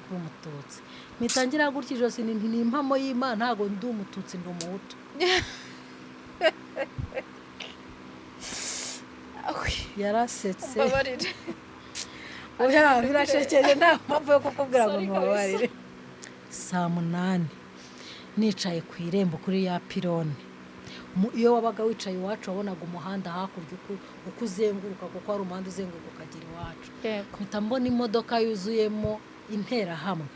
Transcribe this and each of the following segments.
kuba umututsi mitangira gutya ijosi ni impamo y'Imana ntago ndi umututsi ndi umuhutu yarasetse oya birashekeje nta mpamvu yo kukubwira ngo ntubabarire 8:00 nicaye ku irembo kuri ya pirone iyo wabaga wicaye iwacu wabonaga umuhanda hakurya uko uzenguruka kuko ari umuhanda uzenguruka ukagira iwacu mpita mbona imodoka yuzuyemo interahamwe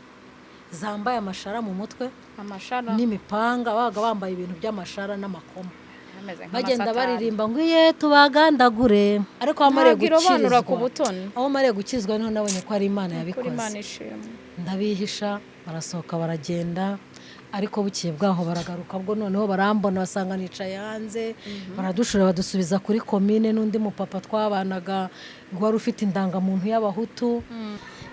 zambaye amashara mu mutwe n'imipanga babaga bambaye ibintu by'amashara n'amakoma bagenda baririmba ngo iye tubagandagure ariko bamare gukizwa ku butoni aho mare gukizwa niho nabonye ko ari Imana yabikoze ndabihisha barasohoka baragenda ariko bukiye bwaho baragaruka bwo noneho barambona basanga nicaye hanze baradushura badusubiza kuri komine n'undi mupapa twabanaga wari ufite indangamuntu y'abahutu.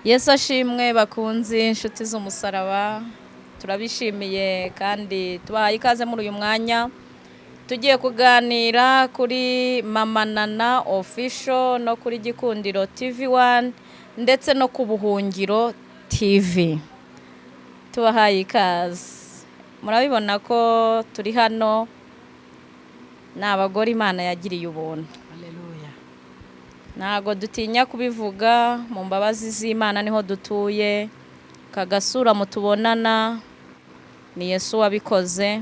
Yesu ashimwe bakunzi inshuti z'umusaraba turabishimiye kandi tubahaye ikaze muri uyu mwanya tugiye kuganira kuri Mama Nana official no kuri Gikundiro TV1 ndetse no ku Buhungiro TV. Tubahaye ikaze. Murabibona ko turi hano n'abagore Imana yagiriye ubuntu. Haleluya. Ntago dutinya kubivuga mu mbabazi z'Imana niho dutuye. Kagasura mutubonana ni Yesu wabikoze.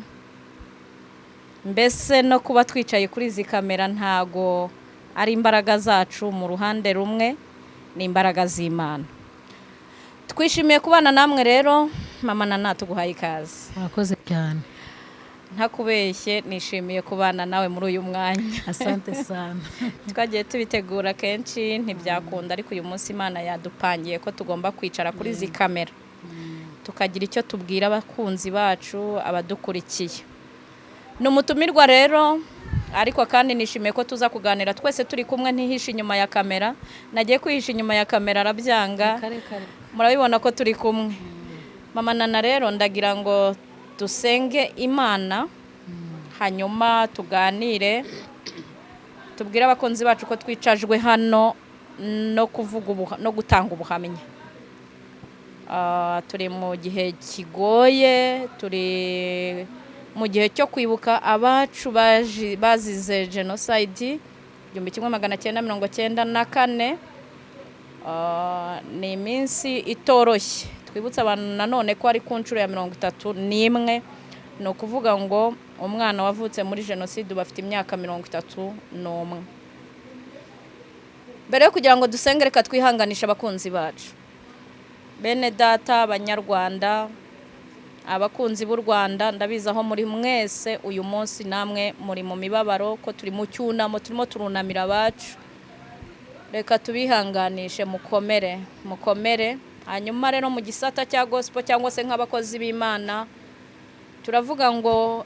Mbese no kuba twicaye kuri izi kamera ntago ari imbaraga zacu mu ruhande rumwe ni imbaraga z'Imana. Twishimiye kubana namwe rero Mama Nana tuguhaye ikaze. Murakoze cyane. Ntakubeshye nishimiye kubana nawe muri uyu mwanya. Asante sana. Twagiye tubitegura kenshi ntibyakunda ariko uyu munsi Imana yadupangiye ko tugomba kwicara kuri izi kamera. Tukagira icyo tubwira abakunzi bacu abadukurikiye. Numutumirwa rero ariko kandi nishimiye ko tuza kuganira twese turi kumwe ntihisha inyuma ya kamera. Nagiye kwihisha inyuma ya kamera arabyanga. Murabibona ko turi kumwe. Mama Nana rero ndagira ngo dusenge Imana hanyuma tuganire tubwire abakunzi bacu ko twicajwe hano no kuvuga no gutanga ubuhamya. Turi mu gihe kigoye, turi mu gihe cyo kwibuka abacu bazize genocide 1994. Ni iminsi itoroshye twibutsa abantu nanone ko ari ku nshuro ya 31 no kuvuga ngo umwana wavutse muri genocide bafite imyaka 31. Mbere yo kugira ngo dusenge reka twihanganisha abakunzi bacu bene data abanyarwanda abakunzi b'u Rwanda ndabiza aho muri mwese uyu munsi namwe muri mu mibabaro ko turi mu cyunamo turimo turunamira abacu. Reka tubihanganishe mukomere hanyuma rero mu gisata cya gospel cyangwa se nk'abakozi b'Imana turavuga ngo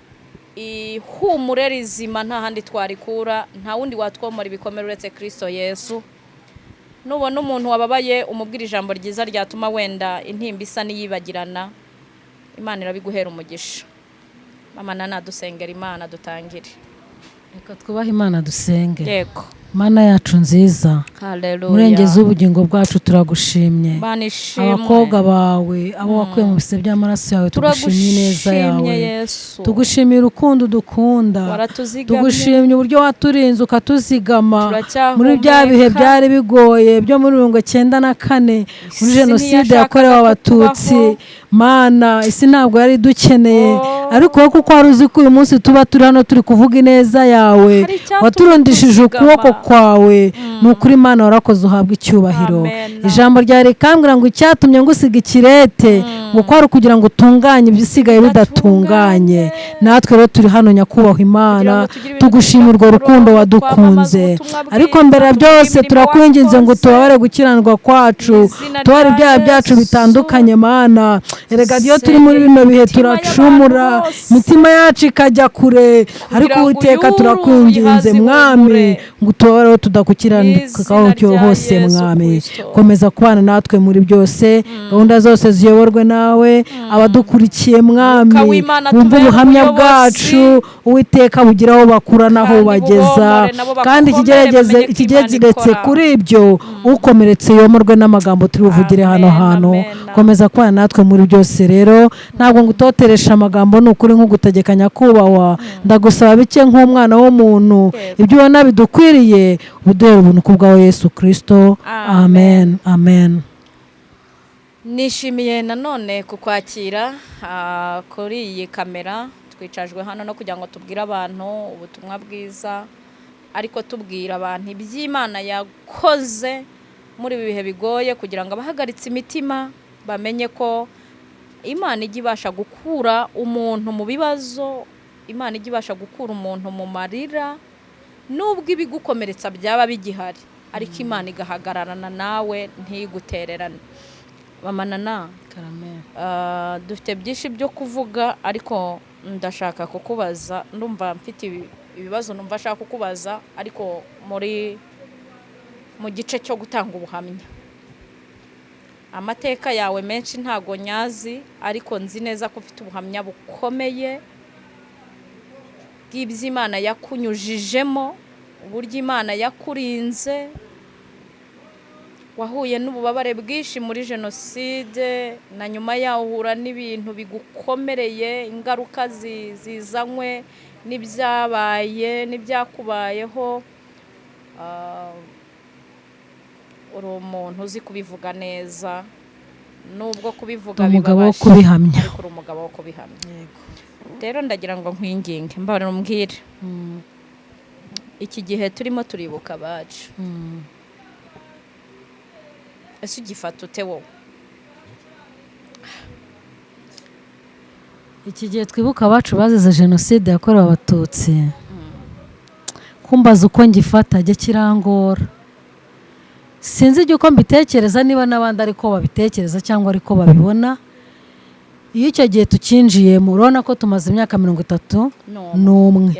ihumure rizima nta handi twarikura nta wundi watwomora ibikomere uretse Kristo Yesu. Nubona umuntu wababaye umubwira ijambo ryiza ryatuma wenda intimba isa niyibagirana Imana irabiguhera umugisha. Mama Nana dusengera Imana dutangire. Reka twubahe Imana dusenge. Yego. Mana yacu nziza. Haleluya. Murengeze ubugingo bwacu turagushimye. Abakobwa bawe abo wakuye mu bise by'amaraso yawe tugushimye neza yawe. Tugushimira urukundo dukunda. Tugushimye uburyo waturinze ukatuzigama muri bya bihe byari bigoye byo muri 1994 muri genocide yakorewe abatutsi. Mana isi ntabwo yari dukeneye ariko kuko wari uzi ko uyu munsi tuba turi hano turi kuvuga ineza yawe waturundishije ukuboko kwawe nukuri Imana warakoze uhabwa icyubahiro. Ijambo rya rikambira ngo icyatumye ngusiga ikirete ngo kwari kugira ngo utunganye ibisigaye bidatunganye. Natwe rero turi hano nyakubahwa Imana tugushimira urwo rukundo wadukunze ariko mbere byose turakwinginze ngo tubabare gukiranirwa kwacu tubare ibyaha byacu bitandukanye Mana erega iyo turi muri bino bihe turacumura imitima yacu ikajya kure ariko Uwiteka turakwinginze mwami ngo utore tudakukiraho hose mwami komeza kubana natwe muri byose gahunda zose ziyoborwe nawe abadukurikiye mwami bumva ubuhamya bwacu Uwiteka bugira aho bakura naho bageza kandi ikigezeretse kuri ibyo ukomeretse yomorwe n'amagambo turi buvugire hano hantu komeza kubana natwe muri byose rero ntabwo ngutoteresha amagambo ni ukuri nk'ugutegekanya kubahwa ndagusaba bike nk'umwana w'umuntu ibyo ubona bidukwiriye uduhere ubuntu kubwawe Yesu Kristo amen amen. Nishimiye nanone kukwakira kuri iyi kamera twicajwe hano no kugira ngo tubwire abantu ubutumwa bwiza ariko tubwira abantu iby'Imana yakoze muri ibi bihe bigoye kugira ngo abahagaritse imitima bamenye ko Imana ijya ibasha gukura umuntu mu bibazo, Imana ijya ibasha gukura umuntu mu marira nubwo ibigukomeretsa byaba bigihari ariko Imana igahagararana nawe ntigutererane. Mama Nana dufite byinshi byo kuvuga ariko ndashaka kukubaza, ndumva mfite ibibazo numva ashaka kukubaza ariko mu gice cyo gutanga ubuhamya. Amateka yawe menshi ntago nyazi ariko nzi neza ko ufite ubuhamya bukomeye bw'iby'Imana yakunyujijemo, uburyo Imana yakurinze, wahuye n'ububabare bwinshi muri jenoside na nyuma yaho uhura n'ibintu bigukomereye, ingaruka zizanywe n'ibyabaye n'ibyakubayeho. Uri umuntu uzi kubivuga neza nubwo kubivuga umugabo wo kubihamya ariko uri umugabo wo kubihamya. Rero ndagira ngo nkwinginge mbabarira umbwire iki gihe turimo turibuka abacu ese ugifata ute wowe? Iki gihe twibuka abacu bazize jenoside yakorewe abatutsi kumbaza uko ngifata jye kirangora, sinzi uko mbitekereza niba n'abandi ariko babitekereza cyangwa ariko babibona. Iyo icyo gihe tukinjiyemo urabona ko tumaze imyaka 31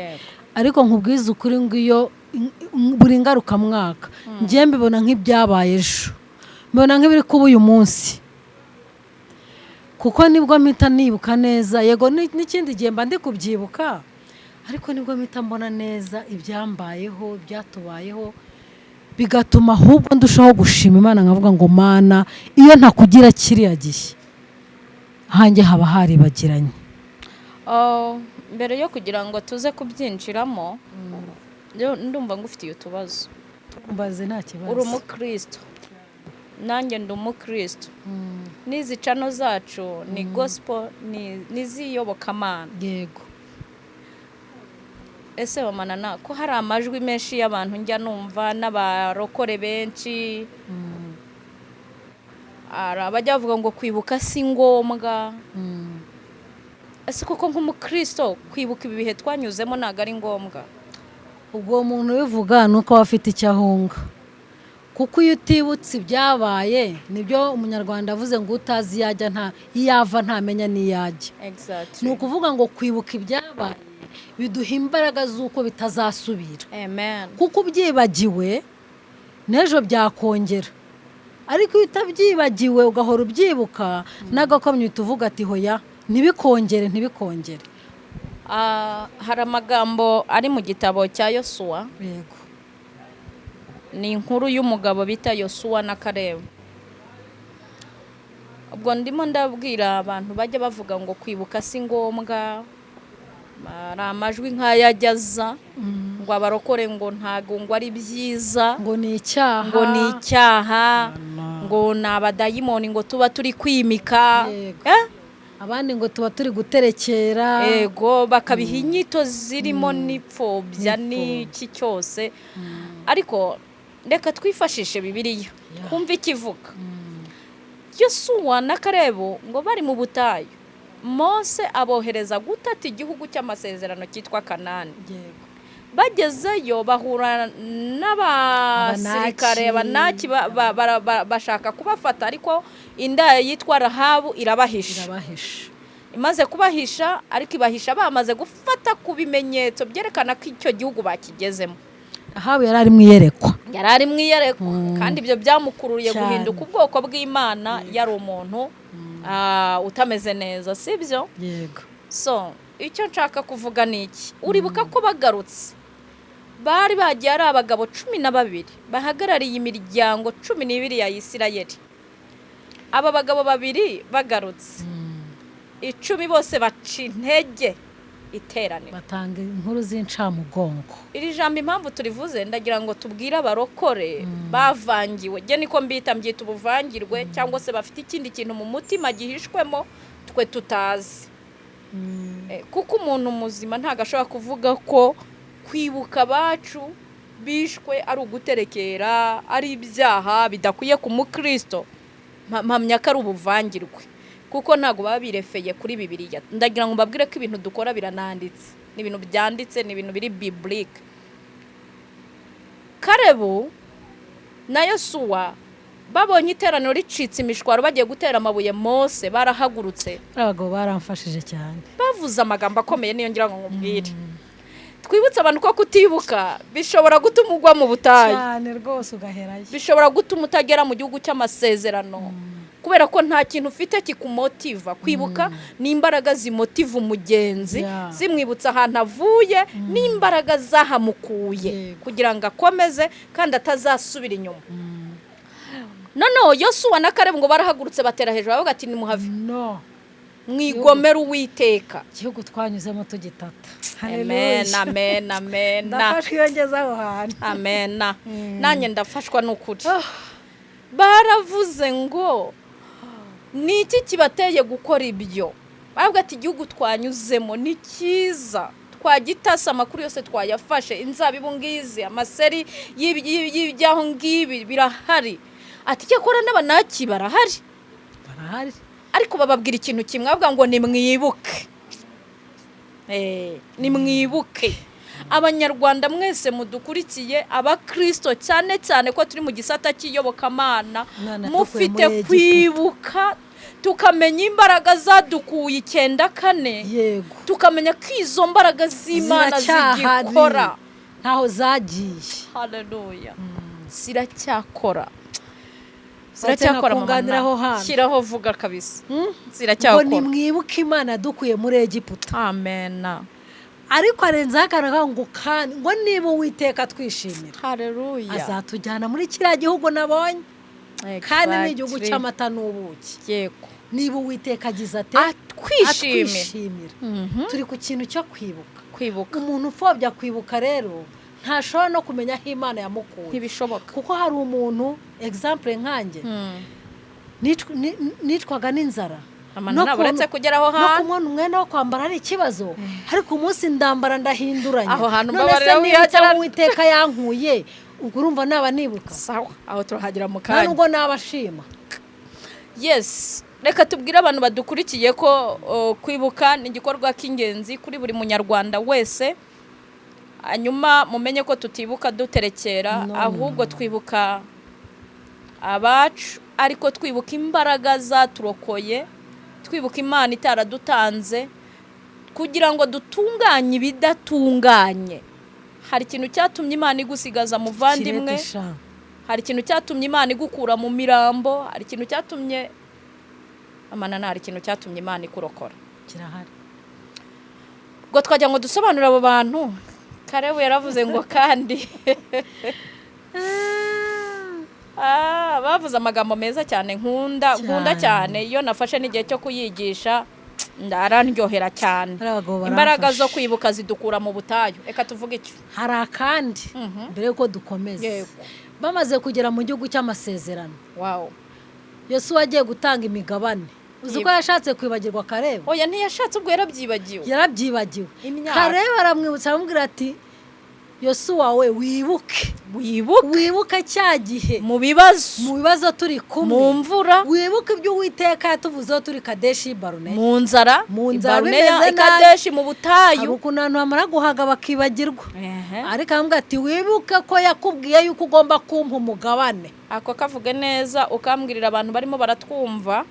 ariko nkubwiza ukuri ngo iyo buri ngaruka mwaka ngiye mbibona nk'ibyabaye ejo, mbona nk'ibiri kuba uyu munsi kuko nibwo mpita nibuka neza. Yego n'ikindi gihe mba ndi kubyibuka ariko nibwo mpita mbona neza ibyambayeho byatubayeho, bigatuma ahubwo ndushaho gushima Imana nkavuga ngo Mana iyo ntakugira kiriya gihe hanjye haba haribagiranye. Mbere yo kugira ngo tuze kubyinjiramo ndumva ngufitiye utubazo. Mbaze nta kibazo. Uri umukristo nanjye ndi umukristo, n'izi cano zacu ni gospel niziyobokamana. Yego. Ese Mama Nana ko hari amajwi menshi y'abantu njya numva n'abarokore benshi abajya bavuga ngo kwibuka si ngombwa, ese koko nk'umukristo kwibuka ibi bihe twanyuzemo ntago ari ngombwa? Ubwo umuntu ubivuga nuko afite icyo ahunga, kuko iyo utibutse ibyabaye nibyo umunyarwanda avuze ngo utazi yajya yava ntamenya niyajya. Ni ukuvuga ngo kwibuka ibyabaye biduha imbaraga z'uko bitazasubira. Amen. Kuko ubyibagiwe n'ejo byakongera, ariko iyo utabyibagiwe ugahora ubyibuka n'agakomye tuvuga ati hoya ntibikongere. Hari amagambo ari mu gitabo cya Yosuwa. Yego. Ni inkuru y'umugabo bita Yosuwa na Kalebu. Ubwo ndimo ndabwira abantu bajya bavuga ngo kwibuka si ngombwa, ari amajwi nk'ayajyaza ngo abarokore ngo ntago ngo ari byiza, ngo ni icyaha, ngo ni abadayimoni ngo tuba turi kwimika, abandi ngo tuba turi guterekera. Yego, bakabiha inyito zirimo n'ipfobya n'iki cyose. Ariko reka twifashishe Bibiliya kumva ikivuga. Yosuwa na Kalebu ngo bari mu butayu, Mose abohereza gutata igihugu cy'amasezerano cyitwa Kanani. bagezeyo bahura n'abasirikare abanaki bashaka kubafata, ariko indaya yitwa Rahabu irabahisha. Imaze kubahisha, ariko ibahisha bamaze gufata ku bimenyetso byerekana ko icyo gihugu bakigezemo. Rahabu yari ari mwiyerekwa, kandi ibyo byamukururiye guhinduka ubwoko bw'Imana. Yari umuntu utameze neza, sibyo? Yego. So icyo nshaka kuvuga ni iki, uribuka ko bagarutse bari bagiye ari abagabo 12 bahagarariye imiryango 12 ya Isirayeli. Aba bagabo 2 bagarutse, 10 bose baca intege iteraniro, batanga inkuru z'incamugongo. Iri jambo impamvu turivuze, ndagira ngo tubwire abarokore bavangiwe, je niko mbyita ubuvangirwe, cyangwa se bafite ikindi kintu mu mutima gihishwemo twe tutazi. Kuko umuntu muzima ntago ashobora kuvuga ko kwibuka bacu bishwe ari uguterekera, ari ibyaha bidakwiye ku mukristo. Mpamya ko ari ubuvangirwe, kuko ntago baba birefeye kuri Bibiliya. Ndagira ngo mbabwire ko ibintu dukora birananditse, ni ibintu byanditse, ni ibintu biri biblique. Karebu na Yosuwa babonye iteraniro ricitse imishwaro bagiye gutera amabuye Mose, barahagurutse. Abagabo baramfashije cyane, bavuze amagambo akomeye. Niyo ngira ngo nkubwire, twibutse abantu ko kutibuka bishobora gutuma ugwa mu butayu cyane rwose, ugaherayo. Bishobora gutuma utagera mu gihugu cy'amasezerano, kubera ko nta kintu ufite kikumotiva. Kwibuka ni imbaraga zimotiva umugenzi, zimwibutsa ahantu avuye, n'imbaraga zahamukuye kugira ngo akomeze kandi atazasubira inyuma. Noneho Yosuwa na Karebu ngo barahagurutse batera hejuru, bavuga ati nimuhave, mwigomera Uwiteka, igihugu twanyuzemo tugitata. Amen, amen, amen. Ndafashwe yongeza aho hantu. Amen. Nanjye ndafashwa n'ukuri. Baravuze ngo ni iki kibateye gukora ibyo? Bavuga ati igihugu twanyuzemo ni cyiza, twagitasa, amakuru yose twayafashe, inzabibu ngizi, amaseri y'ibyaho ngibi birahari. Ati cyakora n'abanaki barahari, ariko bababwira ikintu kimwe, bavuga ngo nimwibuke. Nimwibuke Abanyarwanda mwese mudukurikiye, abakristo cyane cyane ko turi mu gisata cy'iyobokamana, mufite kwibuka, tukamenya imbaraga zadukuye 94, tukamenya ko izo mbaraga z'Imana zigikora, ntaho zagiye. Haleluya. Ziracyakora kunganiraho hano, shyiraho vuga kabisa. Ziracyakora. Ngo nimwibuke Imana dukuye muri Egiputa. Amen. Ariko arenzaho akantu ngo kandi ngo niba Uwiteka twishimira, haleluya, azatujyana muri kiriya gihugu nabonye, kandi ni igihugu cy'amata n'ubuki. Yego. Niba Uwiteka agize ate atwishimira. Turi ku kintu cyo kwibuka. Umuntu ufobya kwibuka rero ntashobora no kumenya aho Imana yamukuye. Ntibishoboka. Kuko hari umuntu example nkanjye nitwaga n'inzara, naburetse kugeraho hantu, no kumwana umwenda wo kwambara ari ikibazo, ariko umunsi ndambara ndahinduranya. Aho hantu mbabarira wihagera, Uwiteka yankuye, ubwo urumva naba nibuka. Sawa, aho turahagira mu kanya, nubwo nabashima. Yes, reka tubwire abantu badukurikiye ko kwibuka ni igikorwa k'ingenzi kuri buri munyarwanda wese. Hanyuma mumenye ko tutibuka duterekera, ahubwo twibuka abacu, ariko twibuka imbaraga zaturokoye, twibuka Imana itaradutanze kugira ngo dutunganye ibidatunganye. Hari ikintu cyatumye Imana igusigaza muvandimwe, hari ikintu cyatumye Imana igukura mu mirambo, hari ikintu cyatumye hari ikintu cyatumye Imana ikurokora. Kirahari. Ubwo twajya ngo dusobanurire abo bantu. Karebu yaravuze ngo kandi bavuze amagambo meza cyane, nkunda cyane. Iyo nafashe n'igihe cyo kuyigisha ndarandyohera cyane. Imbaraga zo kwibuka zidukura mu butayu. Reka tuvuge icyo. Hari akandi mbere yuko dukomeza. Bamaze kugera mu gihugu cy'amasezerano. Wow. Yosuwa agiye gutanga imigabane. Uzi ko yashatse kwibagirwa Karebu? Oya, ntiyashatse, ubwo yarabyibagiwe. Karebu aramwibutsa, aramubwira ati Yosuwa we wibuke cya gihe mu bibazo turi kumwe mu mvura wibuke ibyo Uwiteka yatuvuzeho turi Kadeshi Barune mu nzara bimeze Kadeshi mu butayu ukuntu abantu bamara guhaga bakibagirwa ariko ambwa ati wibuke ko yakubwiye yuko ugomba kumpa umugabane ako kavuge neza ukambwirira abantu barimo baratwumva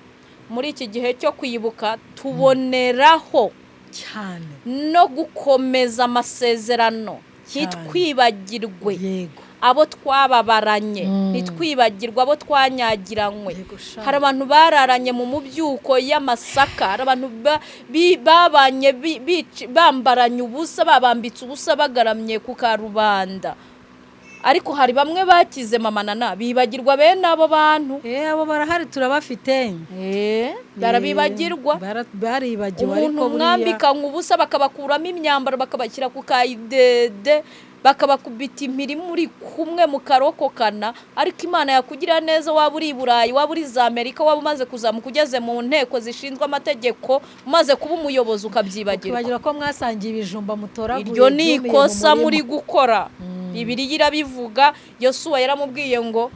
muri iki gihe cyo kwibuka tuboneraho cyane no gukomeza amasezerano ntitwibagirwe yego abo twababaranye ntitwibagirwa abo twanyagiranywe hari abantu bararanye mu mubyuko y'amasaka hari abantu babanye bambaranye ubusa babambitse ubusa bagaramye ku karubanda ariko hari bamwe bakize mamanana bibagirwa bene abo bantu abo barahari turabafite barabibagirwa baribagiwe ariko umuntu mwambikanywe ubusa bakabakuramo imyambaro bakabashyira ku kayidede bakabakubita impiri muri kumwe mukarokokana ariko Imana yakugira neza waba uri i Burayi waba uri za Amerika waba umaze kuzamuka ugeze mu nteko zishinzwe amategeko umaze kuba umuyobozi ukabyibagirwa ko mwasangiye ibijumba mutoraguye iryo ni ikosa muri gukora Bibiliya irabivuga Yosuwa yaramubwiye ngo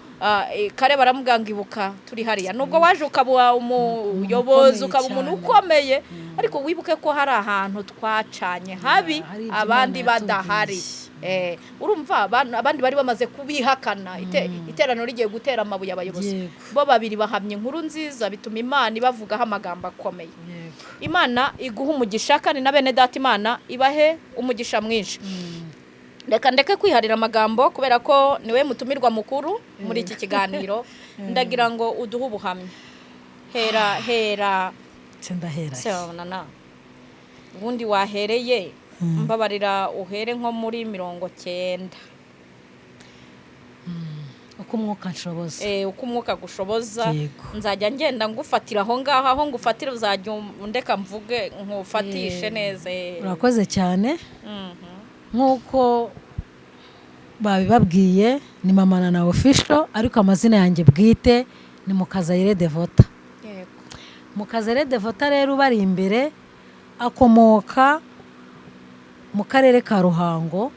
kare baramuganga ibuka turi hariya nubwo waje ukaba umuyobozi ukaba umuntu ukomeye ariko wibuke ko hari ahantu twacanye habi abandi badahari urumva abandi bari bamaze kubihakana iterano rigiye gutera amabuye abayobozi bo babiri bahamye inkuru nziza bituma Imana ibavugaho amagambo akomeye Imana iguha umugisha kandi na bene data Imana ibahe umugisha mwinshi reka ndeke kwiharira amagambo kubera ko niwe mutumirwa mukuru muri iki kiganiro ndagira ngo uduhe ubuhamya hera ndahera ubundi wahereye mbabarira uhere nko muri 90 uko umwuka nshoboza uko umwuka gushoboza nzajya ngenda ngufatira aho ngaho aho ngufatira uzajya ndeka mvuge nkufatishe neza urakoze cyane nk'uko babibabwiye ni Mama na Official ariko amazina yanjye bwite ni Mukazayire Devota Mukazayire Devota rero bari imbere akomoka mu karere ka Ruhango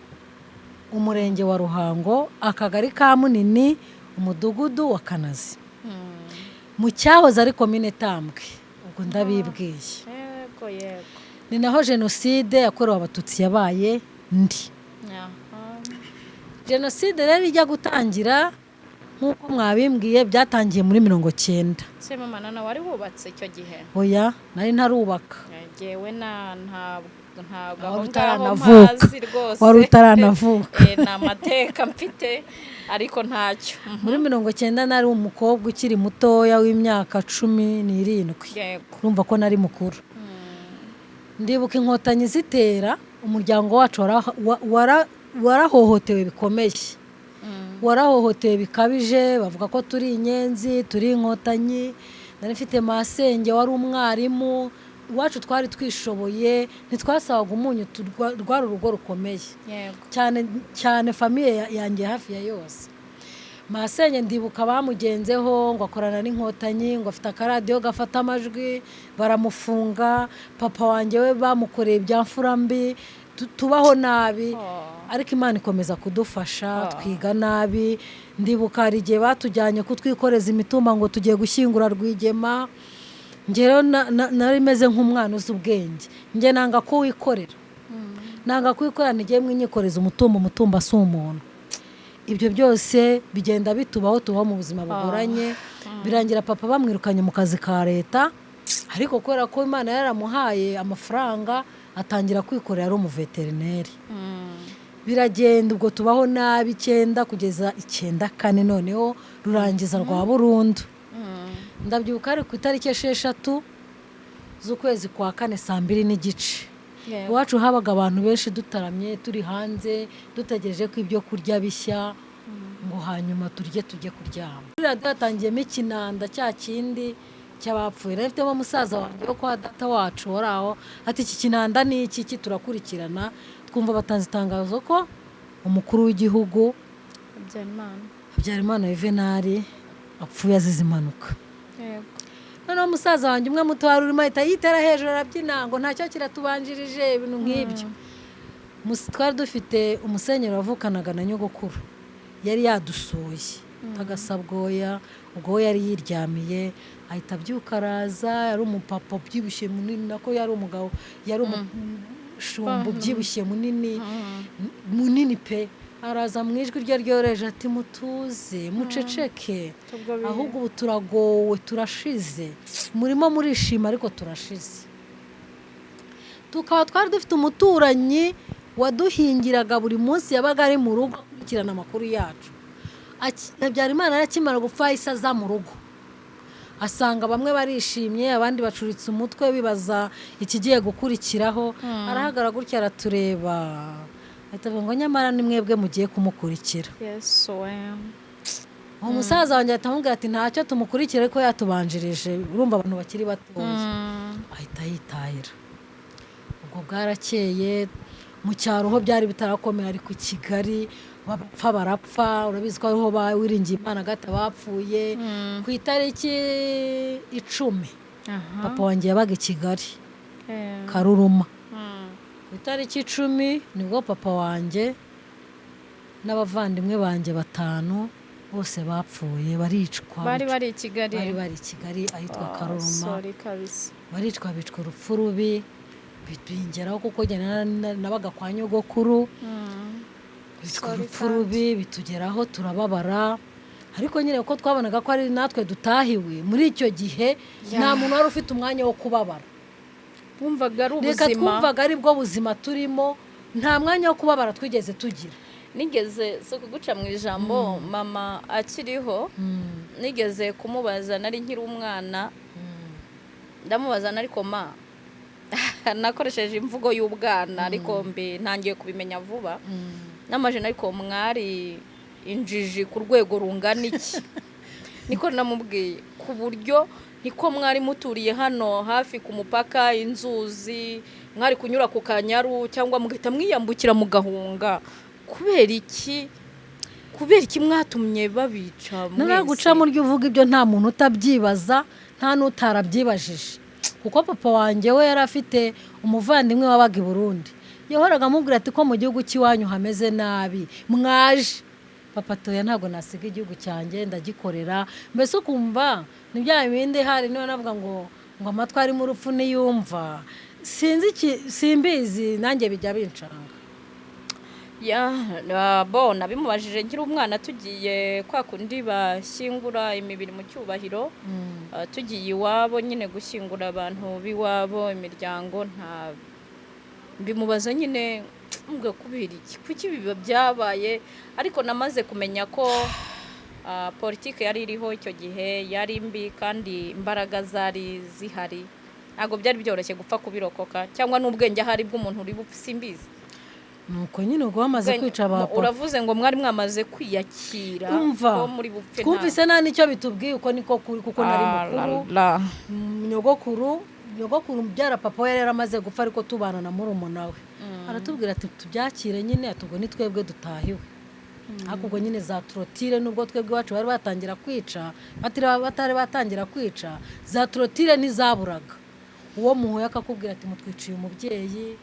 umurenge wa Ruhango akagari ka Munini umudugudu wa Kanazi mu cyahoze ari komine Tambwe ubwo ndabibwiye ni naho jenoside yakorewe abatutsi yabaye jenoside rero ijya gutangira nk'uko mwabimbwiye byatangiye muri 90 se Mama nana wari wubatse icyo gihe oya nari ntarubaka jewe ntabwo wari utaranavuka ni amateka mfite ariko ntacyo muri 90 nari umukobwa ukiri mutoya w'imyaka 17 urumva ko nari mukuru ndibuka inkotanyi zitera umuryango wacu warahohotewe bikomeye warahohotewe bikabije bavuga ko turi inyenzi turi inkotanyi nari mfite masenge wari umwarimu iwacu twari twishoboye ntitwasabaga umunyu rwari urugo rukomeye cyane famiye yanjye hafi ya yose masenge ndibuka bamugenzeho ngo akorana n'inkotanyi ngo afite akaradiyo gafata amajwi baramufunga papa wanjye we bamukoreye ibyamfura mbi tubaho nabi ariko Imana ikomeza kudufasha twiga nabi ndibuka hari igihe batujyanye kutwikoreza imitumba ngo tugiye gushyingura Rwigema ngero nari meze nk'umwana uzi ubwenge nge nanga ko wikorera nanga kwikorera ngiye mwinyikoreza umutumba si umuntu ibyo byose bigenda bitubaho tubaho mu buzima bugoranye birangira papa bamwirukanye mu kazi ka leta ariko kubera ko Imana yaramuhaye amafaranga atangira kwikorera ari umuveterineri biragenda ubwo tubaho nabi 9 kugeza 94 noneho rurangiza rwa burundu ndabyibuka ari ku itariki 6 z'ukwezi kwa 4 saa 2:30 iwacu habaga abantu benshi dutaramye turi hanze dutegereje ko ibyo kurya bishya ngo hanyuma tujye kuryama hatangiyemo ikinanda cya kindi cy'abapfuye rero musaza wanjye wo kwa data wacu waraho ati iki kinanda ni iki turakurikirana twumva batanze itangazo ko umukuru w'igihugu Habyarimana Yuvenali apfuye azize impanuka noneho musaza wanjye umwe muto wari urimo ahita yitera hejuru arabyina ngo ntacyo kiratubanjirije ibintu nk'ibyo twari dufite umusenyeri wavukanaga na nyogokuru yari yadusuye agasabwoya ubwo we yari yiryamiye ahita abyuka araza yari umupapa ubyibushye munini nako yari umugabo yari umushumba ubyibushye munini pe araza mu ijwi rye ryoroheje ati mutuze muceceke ahubwo ubu turagowe turashize murimo murishima ariko turashize tukaba twari dufite umuturanyi waduhingiraga buri munsi yabaga ari mu rugo akurikirana amakuru yacu Habyarimana arakimara gupfa yahise aza mu rugo asanga bamwe barishimye abandi bacuritse umutwe bibaza ikigiye gukurikiraho arahagarara gutya aratureba ahita avuga ngo nyamara ni mwebwe mugiye kumukurikira uwo musaza wanjye ahita amubwira ati ntacyo tumukurikire ariko yatubanjirije urumva abantu bakiri batoya ahita yitahira ubwo bwarakeye mu cyaro ho byari bitarakomeye ariko i Kigali bapfa barapfa urabizi ko ariho wiringiye Imana gata bapfuye ku itariki 10 papa wanjye yabaga i Kigali Karuruma ku itariki 10 nibwo papa wanjye n'abavandimwe banjye 5 bose bapfuye baricwa bari i Kigali ahitwa Karuruma baricwa bicwa urupfu rubi bitwingeraho kuko nabaga kwa nyogokuru bitwa urupfu rubi bitugeraho turababara ariko nyine uko twabonaga ko ari natwe dutahiwe muri icyo gihe nta muntu wari ufite umwanya wo kubabara wumvaga ari ubuzima reka twumvaga ari bwo buzima turimo nta mwanya wo kubabara twigeze tugira nigeze so kuguca mu ijambo mama akiriho nigeze kumubaza nari nkiri umwana ndamubaza ariko ma nakoresheje imvugo y'ubwana ariko mbe ntangiye kubimenya vuba n'amaje ariko mwari injiji ku rwego rungana iki niko namubwiye ku buryo niko mwari muturiye hano hafi ku mupaka inzuzi mwari kunyura ku Kanyaru cyangwa mugahita mwiyambukira mu Gahunga kubera iki mwatumye babica mwese naraguca muri uvuga ibyo nta muntu utabyibaza nta n'utarabyibajije kuko papa wanjye we yari afite umuvandimwe wabaga i Burundi yahoraga amubwira ati ko mu gihugu cy'iwanyu hameze nabi mwaje papa toya ntabwo nasiga igihugu cyanjye ndagikorera mbese ukumva ni bya bindi hari niyo navuga ngo amatwi ari mu rupfu niyumva simbizi nanjye bijya bincanga nabimubajije nkiri umwana tugiye kwa kundi bashyingura imibiri mu cyubahiro tugiye iwabo nyine gushyingura abantu b'iwabo imiryango nta bimubaza nyine mbwa kubera iki kuki biba byabaye ariko namaze kumenya ko politike yari iriho icyo gihe yari mbi kandi imbaraga zari zihari ntabwo byari byoroshye gupfa kubirokoka cyangwa n'ubwenge ahari bw'umuntu uri bupfe simbizi nuko nyine ubwo bamaze kwica abapapa uravuze ngo mwari mwamaze kwiyakira ko muri bupfe twumvise nta nicyo bitubwiye uko niko kuri kuko nari mukuru nyogokuru byara papa we yari yaramaze gupfa ariko tubana na murumuna we aratubwira ati tubyakire nyine atubwo ni twebwe dutahiwe ariko ubwo nyine za trotire nubwo twebwe iwacu bari batangira kwica batari batangira kwica za trotire ntizaburaga uwo muhuye akakubwira ati mutwiciye umubyeyi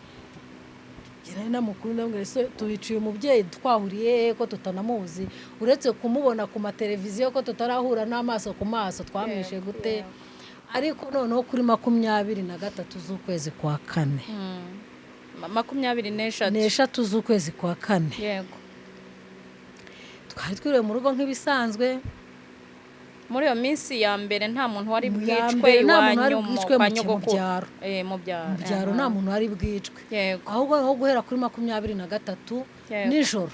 Gerana namukuru ndambwira se tubiciye umubyeyi twahuriye ko tutanamuzi uretse kumubona ku mateleviziyo ko tutarahura n'amaso ku maso twamwishe gute ariko noneho kuri 23 z'ukwezi kwa 4 23 z'ukwezi kwa 4 yego twari twiriwe mu rugo nk'ibisanzwe muri iyo minsi ya mbere nta muntu wari bwicwe iwanyu kwa nyogokuru mu byaro nta muntu wari bwicwe ahubwo aho guhera kuri 23 nijoro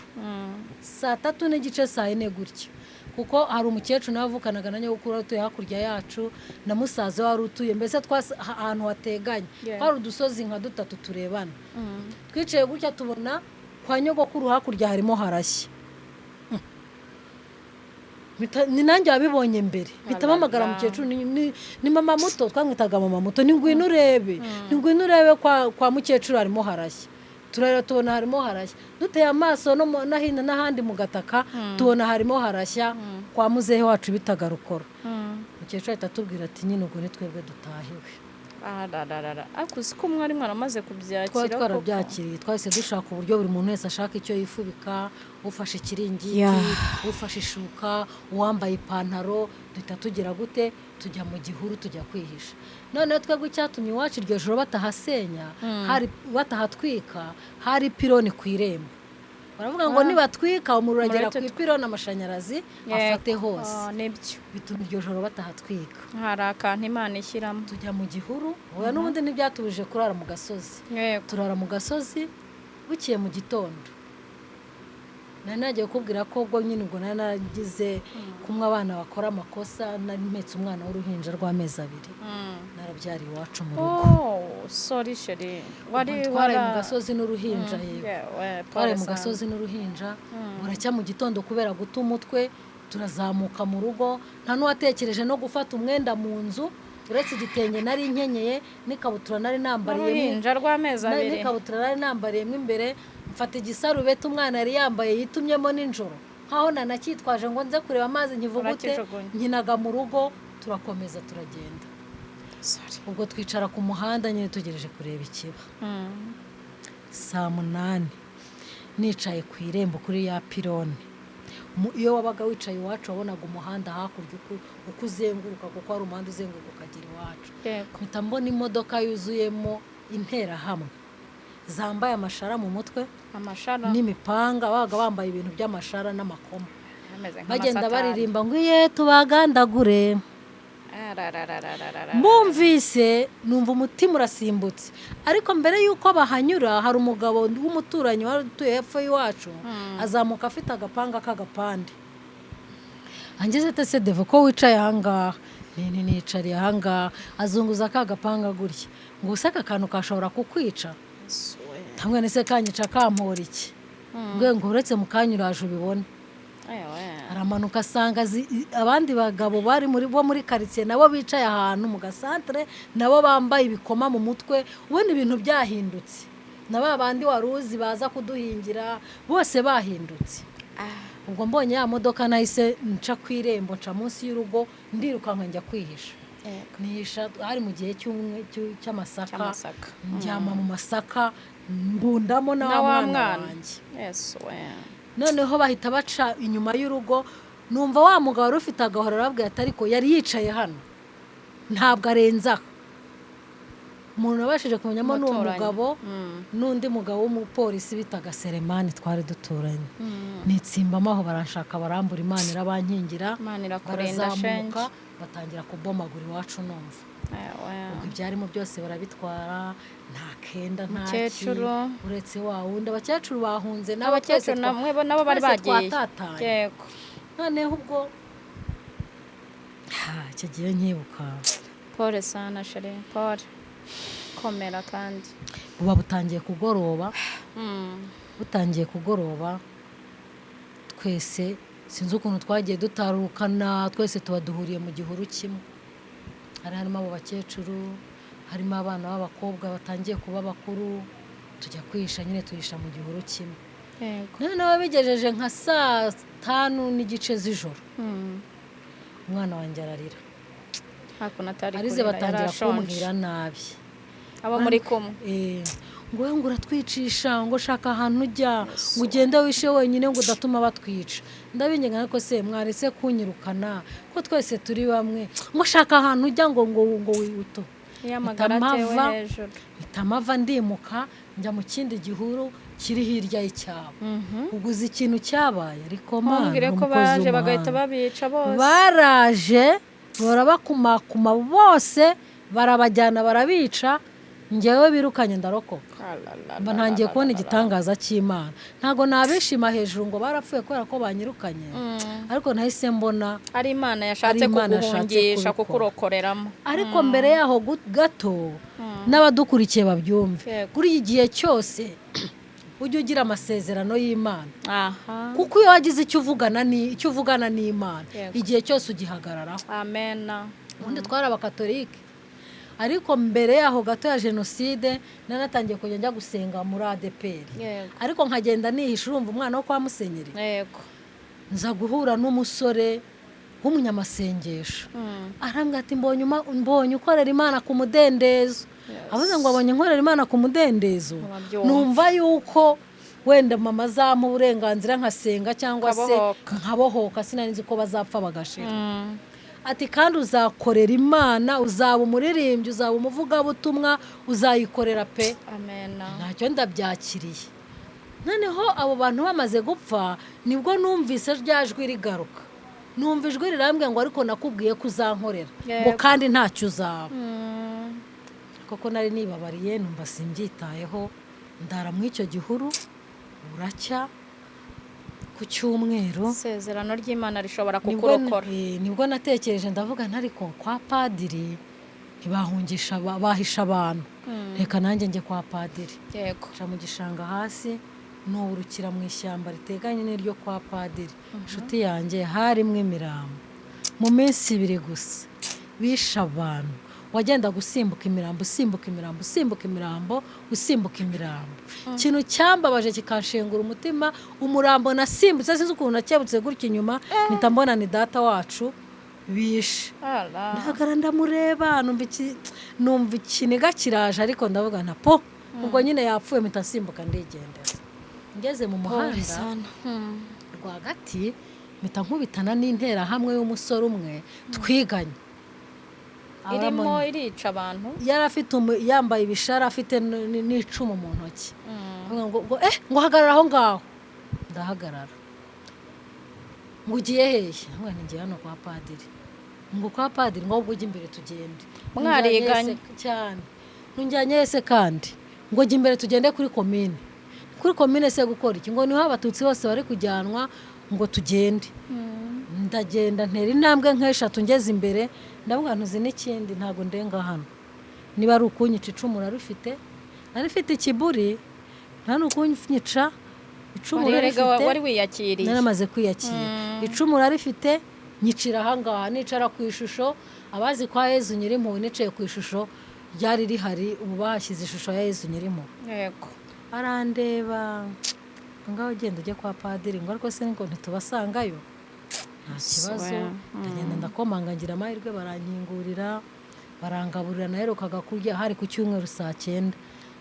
saa 3 n'igice saa 4 gutya kuko hari umukecuru nawe avukanaga na nyogokuru atuye hakurya yacu na musaza wari utuye mbese ahantu hateganye hari udusozi nka 3 turebana twicaye gutya tubona kwa nyogokuru hakurya harimo harashya ni nanjye wabibonye mbere bitamamagara mukecuru ni mama muto twamwitaga mama muto ni ngwino urebe kwa mukecuru harimo harashya turarira tubona harimo harashya duteye amaso no hino n'ahandi mu gataka tubona harimo harashya kwa muzehe wacu bitaga Rukoro mukecuru ahita atubwira ati nyine ubwo ni twebwe dutahiwe ariko uzi ko mwari mwaramaze kubyakira twarabyakiriye twahise dushaka uburyo buri muntu wese ashaka icyo yifubika, ufashe ikiringiti, ufashe ishuka, uwambaye ipantaro, duhita tugira gute tujya mu gihuru tujya kwihisha. Noneho twebwe icyatumye iwacu iryo joro batahasenya batahatwika hari ipironi ku irembo. Baravuga ngo nibatwika umuriro uragera ku ipironi amashanyarazi afate hose. Nibyo bituma iryo joro batahatwika. hari akantu Imana ishyiramo. Tujya mu gihuru oya n'ubundi ntibyatubuje kurara mu gasozi. Turara mu gasozi bukiye mu gitondo. Nari nagiye kukubwira ko ubwo nyine ubwo nari nagize kumwe abana bakora amakosa, nari mpetse umwana w'uruhinja rw'amezi 2. Narabyari iwacu mu rugo. Sorry sheri. Twaraye mu gasozi n'uruhinja yego. Twaraye mu gasozi n'uruhinja. Buracya mu gitondo kubera guta umutwe turazamuka mu rugo. Nta n'uwatekereje no gufata umwenda mu nzu uretse igitenge nari nkenyeye n'ikabutura nari nambariye. Uruhinja rw'amezi 2. N'ikabutura nari nambariyemo imbere. Mfata igisarubeti umwana yari yambaye yitumyemo ninjoro nkaho nanakitwaje ngo nze kureba amazi nkivugute nkinaga mu rugo. Turakomeza turagenda. Ubwo twicara ku muhanda nyine tugereje kureba ikiba. Saa 8 nicaye ku irembo kuri ya pironi. Iyo wabaga wicaye iwacu wabonaga umuhanda hakurya uko uzenguruka kuko hari umuhanda uzenguruka ukagera iwacu. Mpita mbona imodoka yuzuyemo interahamwe zambaye amashara mu mutwe n'imipanga, babaga bambaye ibintu by'amashara n'amakoma, bagenda baririmba ngo iye tubagandagure. Mbumvise numva umutima urasimbutse, ariko mbere y'uko bahanyura hari umugabo w'umuturanyi wari utuye hepfo y'iwacu azamuka afite agapanga k'agapande. Angeze tese devo ko wicaye ahangaha nicariye ahangaha, azunguza k'agapanga gutya ngo usaka akantu kashobora kukwica. Hamwe nese kanyica kampora iki ngo uretse mu kanyuraje ubibone. Aramanuka asanga abandi bagabo bari muri quartier nabo bicaye ahantu mu gasantre nabo bambaye ibikoma mu mutwe. Ubona ibintu byahindutse, naba bandi waruzi baza kuduhingira bose bahindutse. Ubwo mbonye ya modoka nahise nca ku irembo nca munsi y'urugo ndiruka njya kwihisha. Nihisha hari mu gihe cy'amasaka, njyama mu masaka mbundamo na mwana wanjye. Noneho bahita baca inyuma y'urugo, numva wa mugabo wari ufite agahora arabwira ati ariko yari yicaye hano ntabwo arenza. Umuntu wabashije kumenyamo n'umugabo n'undi mugabo w'umupolisi bitaga Selemani twari duturanye. Nitsimbamo aho baranshaka barambura, Imana irabankingira, barazamuka batangira kubomagura iwacu numva. Ubwo ibyarimo byose barabitwara, nta kenda nta Mukecuru uretse wa wundi. Abakecuru bahunze n'abakecuru nabo bari bagiye. Yego. Noneho ubwo icyo gihe nkibuka. Pole sana sheri, pole. Komera kandi. Buba butangiye kugoroba. Butangiye kugoroba twese sinzi ukuntu twagiye dutarukana, twese tuba duhuriye mu gihuru kimwe. Harimo abo bakecuru, harimo abana b'abakobwa batangiye kuba bakuru, tujya kwihisha nyine tuhisha mu gihuru kimwe. Noneho bigejeje nka saa 5:15 z'ijoro umwana wanjye ararira. Arize batangira kumbwira nabi abo muri kumwe. Ngo uratwicisha, ngo shaka ahantu ujya, ngo ugende wishe wenyine ngo udatuma batwica. Ndabinyenga ko se mwaretse kunyirukana ko twese turi bamwe, ngo shaka ahantu ujya ngo wihuto. Itamava ndimuka njya mu kindi gihuru kiri hirya y'icyabo. Uguze ikintu cyabaye ariko Mana ko baje bagahita babica bose. Baraje barabakumakuma bose barabajyana barabica. Njyewe birukanye ndarokoka. Mba ntangiye kubona igitangaza cy'Imana. Ntago nabishima hejuru ngo barapfuye kubera ko banyirukanye, ariko nahise mbona ari Imana yashatse kuguhungisha kukurokoreramo. Ariko mbere yaho gato n'abadukurikiye babyumve, kuri iki gihe cyose ujye ugira amasezerano y'Imana. Kuko iyo wagize icyo uvugana n'Imana igihe cyose ugihagararaho. Amen. Ubundi twari abakatolike, ariko mbere yaho gato ya jenoside nanatangiye kujya njya gusenga muri ADPR. Ariko nkagenda nihisha urumva umwana wo kwa Musenyeri. Nza guhura n'umusore w'umunyamasengesho arambwira ati mbonye ukorera Imana ku mudendezo. avuze ngo abonye nkorera Imana ku mudendezo, numva yuko wenda mama azampa uburenganzira nkasenga cyangwa se nkabohoka, sinari nzi ko bazapfa bagashira. Ati kandi uzakorera Imana, uzaba umuririmbyi, uzaba umuvugabutumwa, uzayikorera pe. Amen. Ntacyo ndabyakiriye. Noneho abo bantu bamaze gupfa nibwo numvise rya jwi rigaruka. Numva ijwi rirambwira ngo ariko nakubwiye ko uzankorera ngo kandi ntacyo uzaba. Koko nari nibabariye, numva simbyitayeho, ndara mu icyo gihuru buracya. Ku cyumweru isezerano ry'Imana rishobora kukurokora. Nibwo natekereje ndavuga ntariko kwa padiri ntibahungisha bahisha abantu, reka nanjye njye kwa padiri. Yego. Ca mu gishanga hasi n'urukira mu ishyamba riteganye n'iryo kwa padiri. Inshuti yanjye harimwe imirambo mu minsi 2 gusa, bisha abantu. Wagenda gusimbuka imirambo, usimbuka imirambo, usimbuka imirambo, usimbuka imirambo. Ikintu cyambabaje kikanshengura umutima, umurambo nasimbutse sinzi ukuntu nakebutse gutya inyuma, mpita mbona ni data wacu bishe. Ndahagara ndamureba, numva ikiniga kiraje, ariko ndavuga nta po, ubwo nyine yapfuye, mpita nsimbuka ndigendera. Ngeze mu muhanda rwagati, mpita nkubitana n'intera hamwe y'umusore umwe twiganye. Irimo irica abantu. Yari afite yambaye ibishara, afite n'icumu mu ntoki. ngo hagarara aho ngaho. Ndahagarara. Ngo ugiye hehe? Ngo ngiye hano kwa padiri. Ngo kwa padiri ngo ujye imbere tugende. Mwariganye cyane. Nunjyanye ese kandi ngo ujye imbere tugende kuri komine. Kuri komine se gukora iki? Ngo niho abatutsi bose bari kujyanwa ngo tugende. Ndagenda ntera intambwe nk'eshatu ngeze imbere, ndavuga ntuzi n'ikindi ntago ndenga hano. Niba ari ukunyica icumu narufite, narifite ikiburi, nta nukunyica icumu narifite. Wari wiyakiriye. Naramaze kwiyakira. Icumu narifite nyicira ahangaha, nicara ku ishusho, abazi kwa Yezu Nyirimpuhwe nicaye ku ishusho ryari rihari, ubu bahashyize ishusho ya Yezu Nyirimpuhwe. Yego. Arandeba ngaho ugenda ujye kwa padiri, ngo ariko se ngo ntitubasangayo. Nta kibazo. Ndagenda ndakomanga, ngira amahirwe barankingurira, barangaburira. Naherukaga kurya hari ku cyumweru saa 9.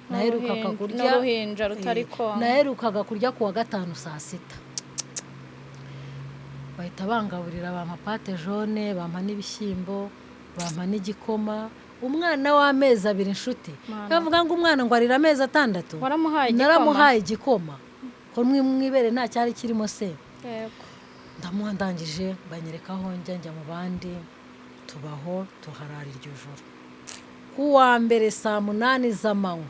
Naherukaga kurya n'uruhinja rutari ko. Naherukaga kurya ku wa gatanu saa 6. Bahita bangaburira, bampa pate jaune, bampa n'ibishyimbo, bampa n'igikoma. Umwana w'amezi 2 inshuti. Bavuga ngo umwana ngo arira amezi 6. Waramuhaye igikoma? Naramuhaye igikoma. Ko mwibere nta cyari kirimo se. Yego. Ndamuhandangije banyereka aho njya mu bandi, tubaho tuharara iryo joro. Kuwa mbere saa 8 z'amanywa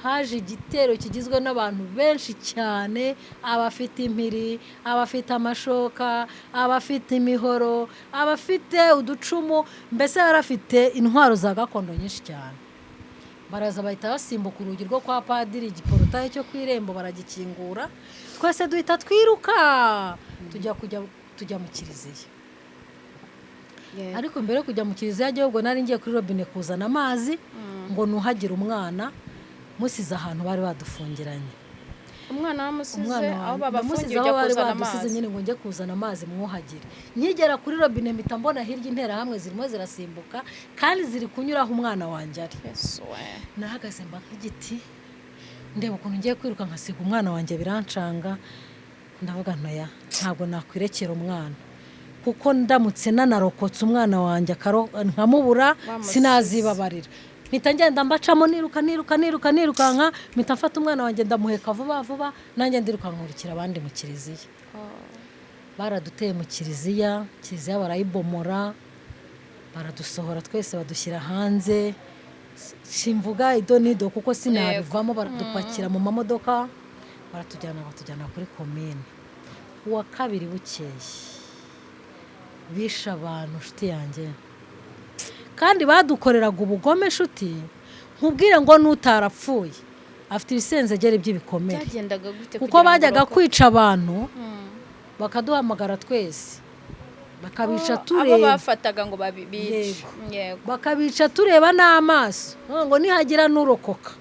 haje igitero kigizwe n'abantu benshi cyane, abafite impiri, abafite amashoka, abafite imihoro, abafite uducumu, mbese barafite intwaro za gakondo nyinshi cyane. Baraza bahita basimbuka urugi rwo kwa padiri, igiporotaye cyo kwirembo baragikingura. Twese duhita twiruka tujya mu kiliziya. Ariko mbere yo kujya mu kiliziya ahubwo nari ngiye kuri robine kuzana amazi ngo nuhagire umwana, musize ahantu bari badufungiranye. Umwana wamusize aho babafungiye ujya kuzana amazi. Nyine ngo njye kuzana amazi mwuhagire. Nkigera kuri robine mpita mbona hirya intera hamwe zirimo zirasimbuka kandi ziri kunyuraho umwana wanjye ari. Nahagaze mba nk'igiti, ndeba ukuntu ngiye kwiruka nkasiga umwana wanjye, birancanga. Ndavuga ntoya ntabwo nakwirekera umwana, kuko ndamutse nanarokotse umwana wanjye nkamubura sinazibabarira. Mpita ngenda mbacamo nirukanka, mpita mfata umwana wanjye ndamuheka vuba, nanjye ndiruka nkurikira abandi mu kiliziya. Baraduteye mu kiliziya barayibomora, baradusohora twese badushyira hanze. Simvuga idonido kuko sinabivamo, baradupakira mu mamodoka, baratujyana kuri komine. Uwa kabiri bukeye bisha abantu nshuti yanjye, kandi badukoreraga ubugome nshuti, nkubwire ngo nutarapfuye afite ibisenzegere by'ibikomere. Kuko bajyaga kwica abantu bakaduhamagara twese, bakabica tureba. Abo bafataga ngo babibice. Yego. Bakabica tureba n'amaso, ngo nihagira n'urokoka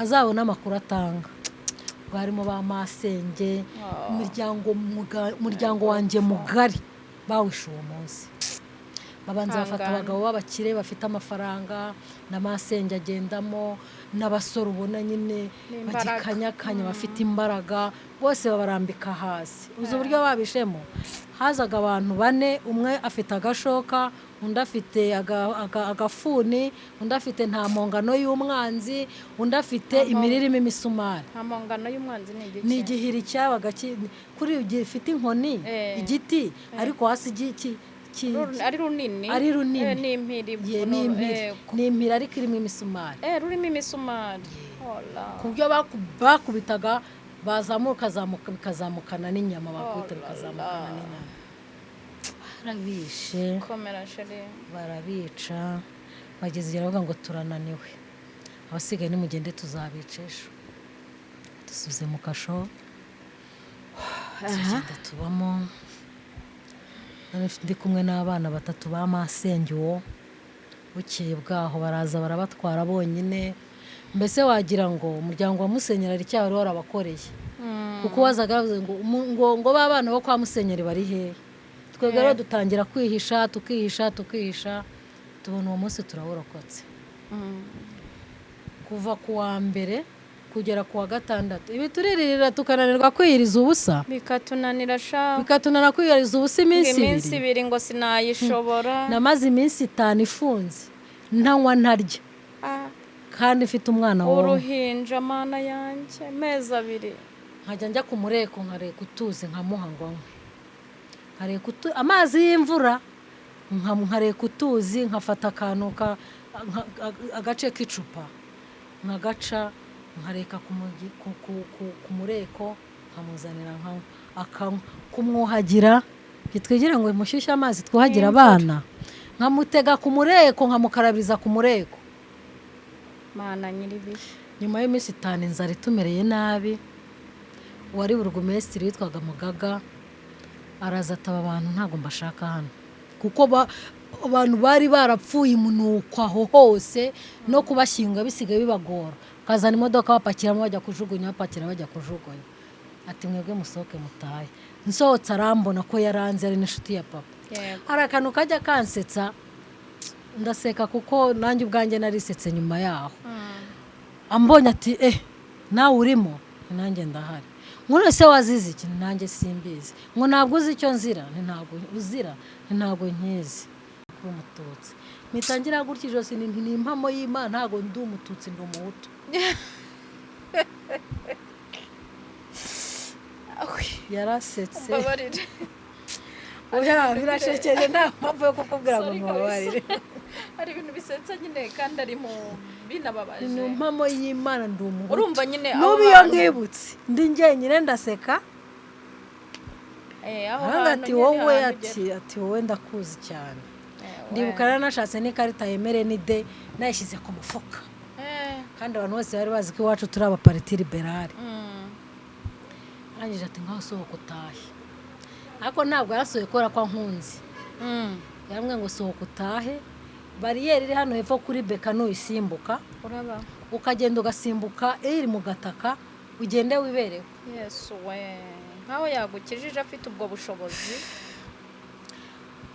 azabona amakuru atanga. harimo ba masenge, umuryango wanjye mugari bawishe uwo munsi. Babanza bafata abagabo b'abakire bafite amafaranga n'amasenge agendamo n'abasore ubona nyine bagikanyakanya bafite imbaraga, bose babarambika hasi. Uzi uburyo babishemo? Hazaga abantu 4, umwe afite agashoka, undi afite agafuni, undi afite nta mpongano y'umwanzi, undi afite imiririmo imisumari. Nta mpongano y'umwanzi ni igihiri cyabaga kuri gifite inkoni igiti ariko hasi ari runini n'impiri ariko irimo imisumari rurimo imisumari ku byo bakubitaga bazamuka bikazamukana n'inyama, bakubita bikazamukana n'inyama. Barabishe barabica, bageze igihe baravuga ngo turananiwe, abasigaye nimugende tuzabica ejo. Dusubize mu kasho tugenda tubamo. Ndi kumwe n'abana 3 ba masenge. Uwo bukeye bwaho baraza barabatwara bonyine, mbese wagira ngo umuryango wa Musenyeri ari cyari warabakoreye, kuko wazaga ngo babana bo kwa Musenyeri bari hehe. Twebwe rero dutangira kwihisha tukihisha, tubona uwo munsi turaborokotse. Kuva ku wa mbere kugera ku wa 6 ibi turirira tukananirwa kwiyiriza ubusa, bikatunanira kwiyiriza ubusa iminsi 2 ngo sinayishobora. Namaze iminsi 5 ifunze ntanywa ntarya, kandi mfite umwana wowe uruhinja mana yanjye mezi 2. nkajya njya ku mureko nkareka utuzi nkamuha ngo nkareka amazi y'imvura nkareka utuzi, nkafata akantu agace k'icupa nkagaca nkareka ku mureko nkamuzanira akanywa, kumwuhagira bitwigira ngo mushyushye amazi twuhagira abana, nkamutega ku mureko nkamukarabiriza ku mureko. Mana nyiribihe. Nyuma y'iminsi 5 inzara itumereye nabi, wari burugumesitiri witwaga Mugaga araza ataba abantu ntago mbashaka hano, kuko abantu bari barapfuye imunuko aho hose, no kubashyinga bisigaye bibagora. Kazana imodoka bapakiramo bajya kujugunya, bapakira bajya kujugunya. Ati mwebwe musohoke mutaye. Nsohotse arambona ko yaranze ari n'inshuti ya papa. Hari akantu kajya kansetsa, ndaseka kuko nanjye ubwanjye narisetse nyuma yaho. Ambonye ati nawe urimo, nanjye ndahari. Nkuru se wazize iki? Nanjye simbizi. Ngo ntabwo uzi icyo nzira, ntabwo uzira, ntabwo nkizi. Umututsi mitangira gutya ijosi ni impamo y'Imana, ntabwo ndi umututsi ndi umuhutu. Yarasetse. Oya birashekeje, nta mpamvu yo kukubwira ngo mubabarire. Hari ibintu bisetsa nyine kandi ari mu binababaje. Ni impamo y'Imana ndi umuhutu. Urumva nyine n'ubiyo ngibutse ndi njyenyine ndaseka. Ati wowe ati wowe ndakuzi cyane. Ndibuka nashatse n'ikarita yemere n'ide nayishyize ku mufuka, kandi abantu bose bari bazi ko iwacu turi abapariti liberale. Arangije ati ngaho sohoka utahe, ariko ntabwo yarasohoye kubera ko nkunzi. Yaramwe ngo sohoka utahe, bariyeri iri hano hepfo kuri beka nuyisimbuka ukagenda ugasimbuka iri mu gataka ugende wiberewe. Yesu we, nkaho yagukijije afite ubwo bushobozi.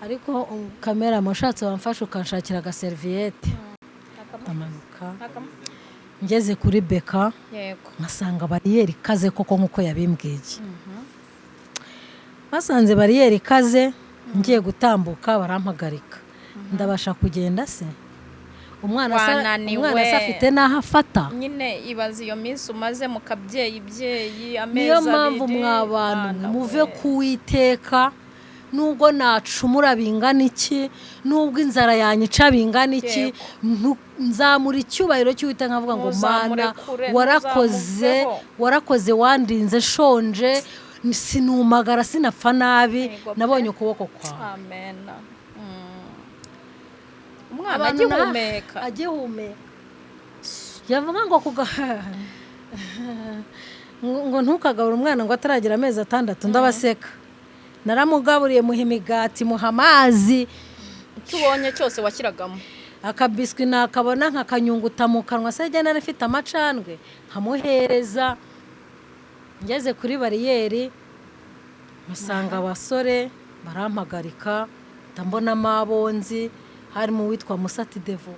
Ariko kamera mushatse wamfasha ukanshakira agaserviette amanuka ngeze kuri beka, nkasanga bariyeri kaze koko nkuko yabimbwiye. Basanze bariyeri kaze, ngiye gutambuka barampagarika. Ndabasha kugenda se? Umwana se afite naho afata. Nyine ibaza iyo minsi umaze mu kabyeyi amezi 2. Niyo mpamvu mwabantu muve kuwiteka, nubwo nacumura bingana iki, nubwo inzara yanyica bingana iki, nzamura icyubahiro cy'Uwiteka nkavuga ngo Mana warakoze wandinze shonje, sinumagara sinapfa nabi, nabonye ukuboko kwawe. Amen. Umwana agihumeka yavuga ngo ngo ntukagabura umwana ngo ataragira amezi 6. Ndabaseka. Naramugaburiye muha imigati, muha amazi, cyubonye cyose wakiragamo. Akabiswi nakabona nkakanyunguta mu kanwa, se jye narifite amacandwe nkamuhereza. ngeze kuri bariyeri musanga abasore barampagarika ndambonamo abonzi harimo uwitwa Musati Devo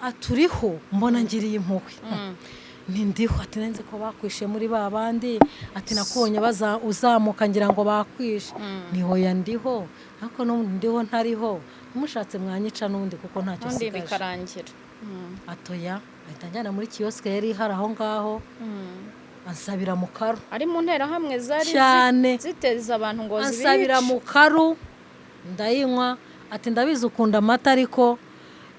aturiho mbona ngiriye impuhwe nindiho ati nenze ko bakwishe muri babandi ati nakubonye uzamuka ngira ngo bakwishe niho yandiho ariko ndiho ntariho umushatse mwanyica n'undi kuko ntacyo undi sigaje bikarangira atoya ahita njyana muri kioske yari ihari aho ngaho ansabira mu karu ari mu ntera hamwe zari cyane ziteza abantu ngo zibice ansabira mu karu ndayinywa ati ndabizi ukunda amata ariko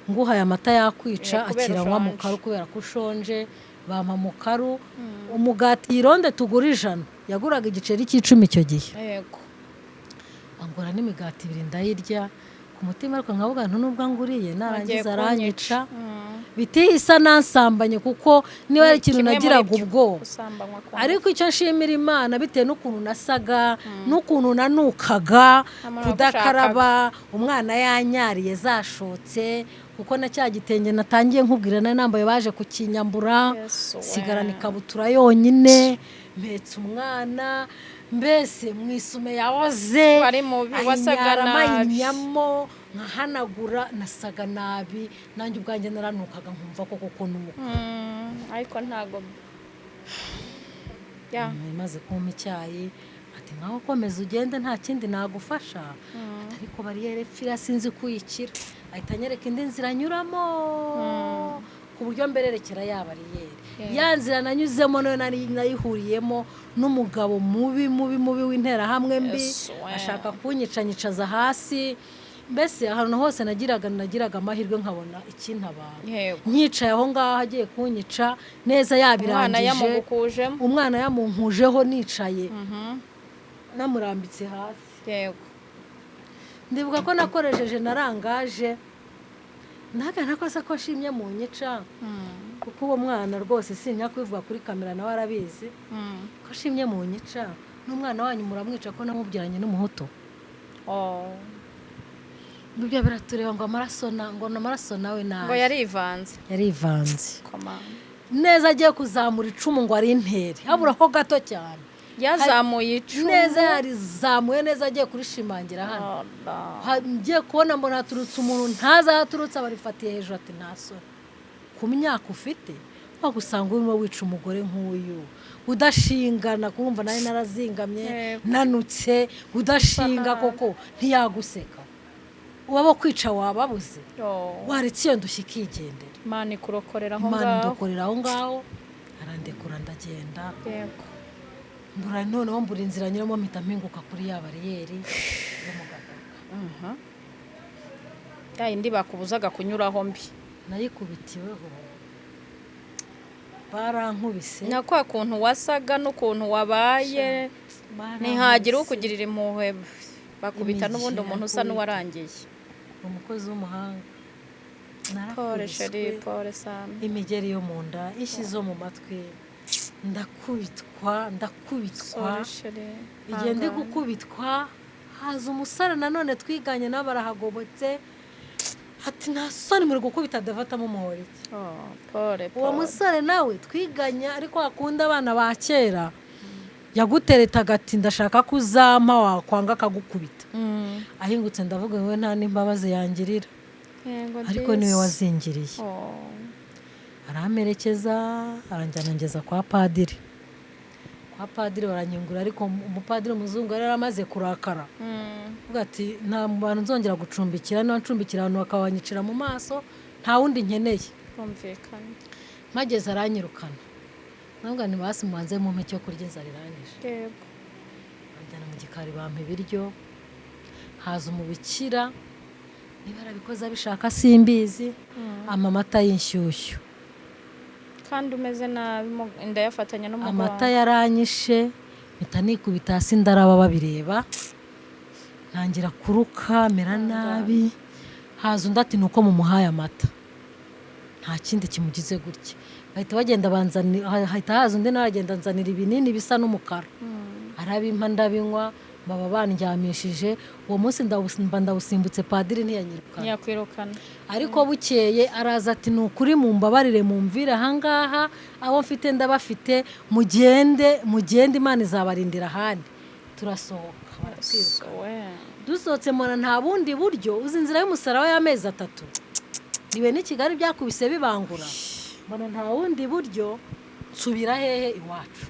nguhaye amata yakwica akiranywa mu karu kubera ko ushonje bampa mu karu umugati ironde tugura 100 yaguraga igiceri cy'icumi icyo gihe yego angora n'imigati 2 ndayirya ku mutima ariko nkavuga nubwo nguriye narangiza aranyica bitihisa nansambanye kuko niba ari ikintu nagiraga ubwo ariko icyo nshimira Imana bitewe n'ukuntu nasaga n'ukuntu nanukaga kudakaraba umwana yanyariye zashotse kuko na cya gitenge natangiye nkubwira na nambaye baje kukinyambura sigarana ikabutura yonyine mpetse umwana mbese mwisume yawoze wari mubi wasaga nabi nkahanagura nasaga nabi nanjye ubwanjye naranukaga nkumva koko nuko ariko ntago maze kumpa icyayi ati nkaho komeza ugende nta kindi nagufasha ariko bariyeri pfira sinzi kuyikira ahita anyereka indi nzira nyuramo ku buryo mbererekera ya bariyeri ya nzira nanyuzemo nayo nayihuriyemo n'umugabo mubi w'intera hamwe mbi ashaka kunyicaza hasi mbese ahantu hose nagiraga amahirwe nkabona ikintabara nyicaye aho ngaho agiye kunyica neza yabirangije umwana yamunkujeho nicaye namurambitse hasi yego ndibuka ko nakoresheje narangaje ntagana ko ko ashimye mu nyica kuko uwo mwana rwose sinya kwivuga kuri kamera nawe arabizi ko ashimye mu nyica n'umwana wanyu muramwica ko namubyaranye n'umuhutu nibyo biratureba ngo amaraso nawe nawe ngo yarivanze neza agiye kuzamura icumu ngo ari intere habura ko gato cyane yazamuye icumu neza yarizamuye neza agiye kurishimangira hano ngiye kubona mbona haturutse umuntu ntazaturutse abarifatiye hejuru ati ntasore ku myaka ufite wagusanga urimo wica umugore nk'uyu udashingana kumva nawe narazingamye nanutse udashinga koko ntiyaguseka waba kwica wababuze waretse iyo ndushye ikigendera Imana ikurokorera aho ngaho arandekura ndagenda yego mbura noneho mbura inzira nyiramo mpita mpinguka kuri ya bariyeri yo mu Gataka ya indi bakubuzaga kunyuraho mbi nayikubitiweho barankubise na kwa kuntu wasaga n'ukuntu wabaye ntihagira ukugirira impuhwe bakubita n'ubundi umuntu usa n'uwarangiye umukozi w'umuhanga Pole Sheri Pole Sam imigeri yo mu nda ishyi zo mu matwi ndakubitwa igihe ndi gukubitwa haza umusore nanone twiganye n'abarahagobotse ati nta soni muri gukubita davatamo umuhore uwo musore nawe twiganye ariko akunda abana ba kera yaguteretaga ati ndashaka kuzampa wakwanga akagukubita ahingutse ndavuga wowe nta n'imbabazi yangirira ariko niwe wazingiriye aramerekeza aranjyana ngeza kwa padiri baranyungura ariko umupadiri umuzungu yari amaze kurakara uvuga ati nta bantu nzongera gucumbikira niba ncumbikira abantu bakabanyicira mu maso nta wundi nkeneye mpageze aranyirukana ntabwo ni basi mubanze mu mpeke yo kurya inzara irangije banjyana mu gikari bampa ibiryo haza umubikira niba arabikoze abishaka simbizi amata y'inshyushyu kandi umeze nabi inda yafatanya n'umugongo amata yaranyishe mpita nikubita hasi ndaraba babireba ntangira kuruka mera nabi haza undi ati nuko mumuhaye amata nta kindi kimugize gutya bahita bagenda banzanira hahita haza undi nawe agenda nzanira ibinini bisa n'umukara arabimpa ndabinywa baba bandyamishije uwo munsi ndawusimbutse padiri ntiyanyirukana ntiyakwirukana ariko bukeye araza ati ni ukuri mumbabarire mumvire ahangaha abo mfite ndabafite mugende Imana izabarindira ahandi turasohoka baratwiruka dusohotse mbona nta bundi buryo uzi inzira y'umusaraba y'amezi 3 niwe n'i Kigali byakubise bibangura mbona nta bundi buryo nsubira hehe iwacu